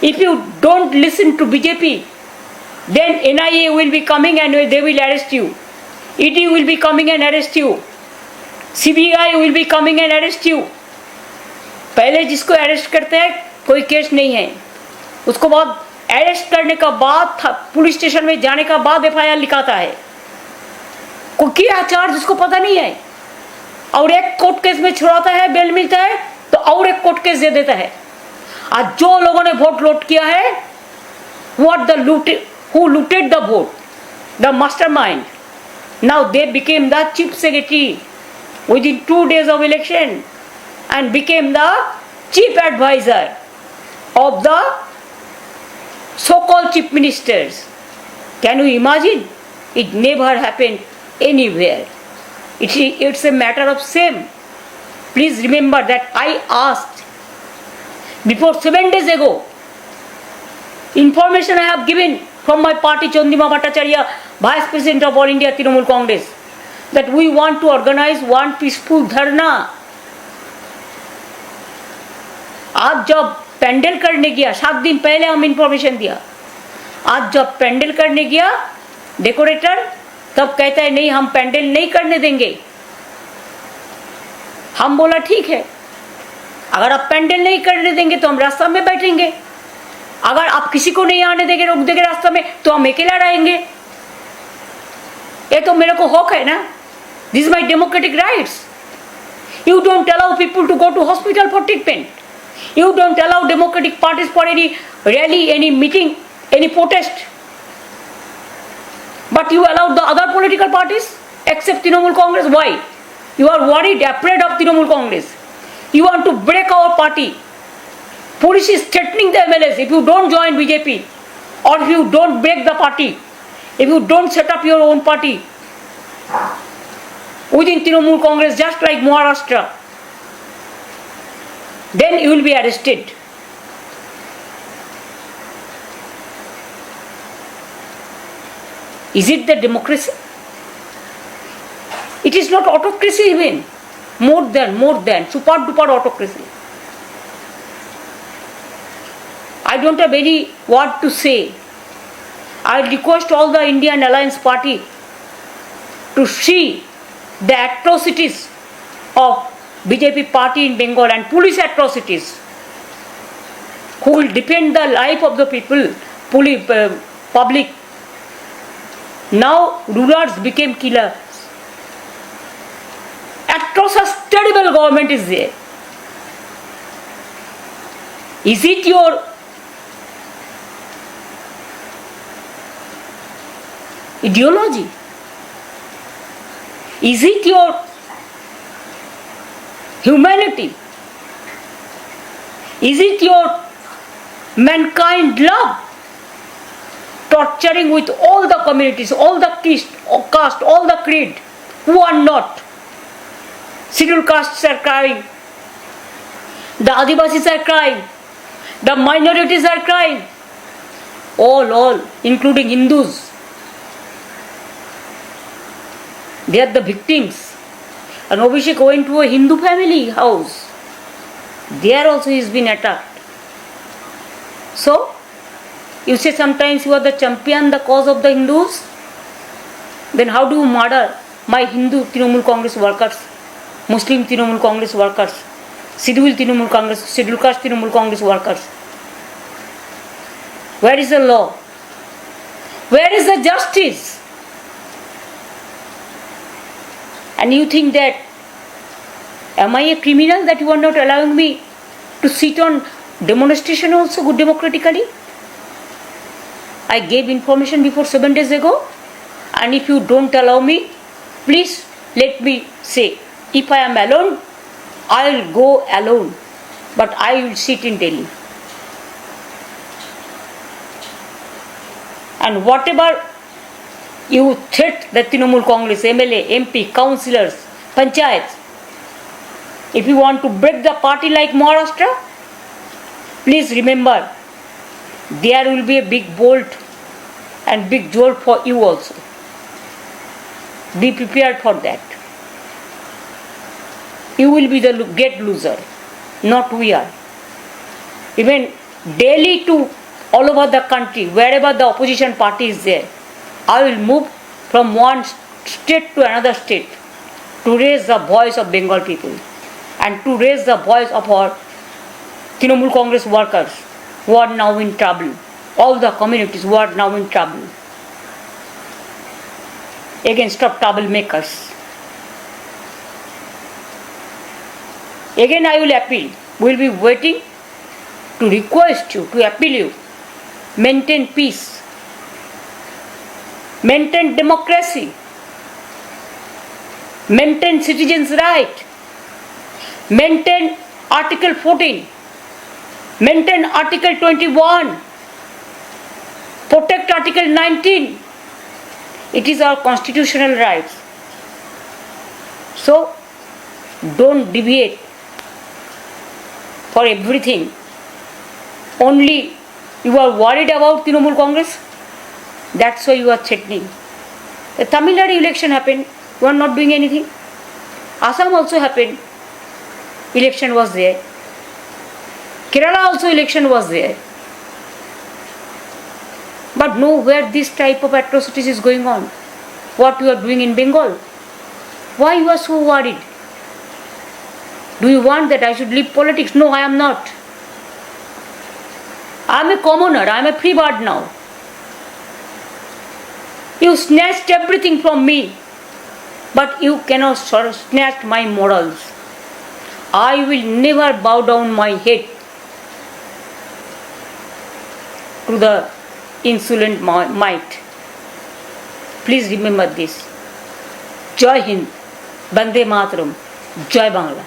If you don't listen to BJP, then NIA will be coming and they will arrest you. ED will be coming and arrest you. CBI will be coming and arrest you. पहले जिसको अरेस्ट करते हैं कोई केस नहीं है, उसको बाद अरेस्ट करने का बाद पुलिस स्टेशन में जाने का बाद FIR लिखाता है। कोई क्या चार्ज उसको पता नहीं है, और एक कोर्ट केस में छुड़ाता है, बेल मिलता है तो और एक कोर्ट केस दे देता है। आज जो लोगों ने वोट लूट किया है, who looted the vote, the mastermind, now they became the chief secretary within 2 days of election and became the chief advisor of the so-called chief ministers. Can you imagine? It never happened anywhere. It's a matter of shame. Please remember that I asked before 7 days ago, information I have given from my party, Chandima Bhattacharya, Vice President of All India Trinamool Congress, that we want to organize one peaceful dharna. आज जब पेंडल करने गया, 7 दिन पहले हम इंफॉर्मेशन दिया, आज जब पेंडल करने गया डेकोरेटर, तब कहता है नहीं हम पेंडल नहीं करने देंगे। हम बोला ठीक है, अगर आप पेंडल नहीं करने देंगे तो हम रास्ता में बैठेंगे, अगर आप किसी को नहीं आने देंगे, रोक देंगे रास्ता में, तो हम अकेला रहेंगे। ये तो मेरे को हक है ना, this is my democratic rights. You don't allow people to go to hospital for treatment, you don't allow democratic parties for any rally, any meeting, any protest, but you allowed the other political parties except Trinamool Congress. Why? You are worried, afraid of Trinamool Congress. You want to break our party. Police is threatening the MLAs if you don't join BJP, or if you don't break the party, if you don't set up your own party within Trinamool Congress, just like Maharashtra, then you will be arrested. Is it the democracy? It is not autocracy even. More than, super duper autocracy. I don't have any word to say. I request all the Indian Alliance Party to see the atrocities of BJP party in Bengal and police atrocities, who will defend the life of the people, public. Now rulers became killers. Atrocious, terrible government is there. Is it your ideology? Is it your humanity? Is it your mankind love? Torturing with all the communities, all the caste, all the creed, who are not. Scheduled castes are crying. The Adivasis are crying. The minorities are crying. All, including Hindus. They are the victims. And Abhishek went to a Hindu family house. There also he has been attacked. So, you say sometimes you are the champion, the cause of the Hindus. Then how do you murder my Hindu Trinamool Congress workers, Muslim Trinamool Congress workers, scheduled caste Trinamool Congress workers? Where is the law? Where is the justice? And you think that, am I a criminal that you are not allowing me to sit on demonstration also good democratically? I gave information before 7 days ago, and if you don't allow me, please let me say, if I am alone, I will go alone, but I will sit in Delhi. And whatever you threat the Trinamool Congress, MLA, MP, councillors, panchayats, if you want to break the party like Maharashtra, please remember, there will be a big bolt and big jolt for you also. Be prepared for that. You will be the get loser, not we are. Even Delhi to all over the country, wherever the opposition party is there, I will move from one state to another state to raise the voice of Bengal people and to raise the voice of our Trinamool Congress workers who are now in trouble, all the communities who are now in trouble, against of troublemakers. Again I will appeal, we will be waiting to request you, to appeal you, maintain peace, maintain democracy, maintain citizens' right, maintain Article 14, maintain Article 21, protect Article 19. It is our constitutional rights. So, don't deviate for everything. Only you are worried about Trinamool Congress. That's why you are threatening. The Tamil Nadu election happened. You are not doing anything. Assam also happened. Election was there. Kerala also election was there. But nowhere this type of atrocities is going on. What you are doing in Bengal? Why you are so worried? Do you want that I should leave politics? No, I am not. I am a commoner. I am a free bird now. You snatched everything from me, but you cannot snatch my morals. I will never bow down my head to the insolent might. Please remember this. Jai Hind, Bande Mataram, Jai Bangla.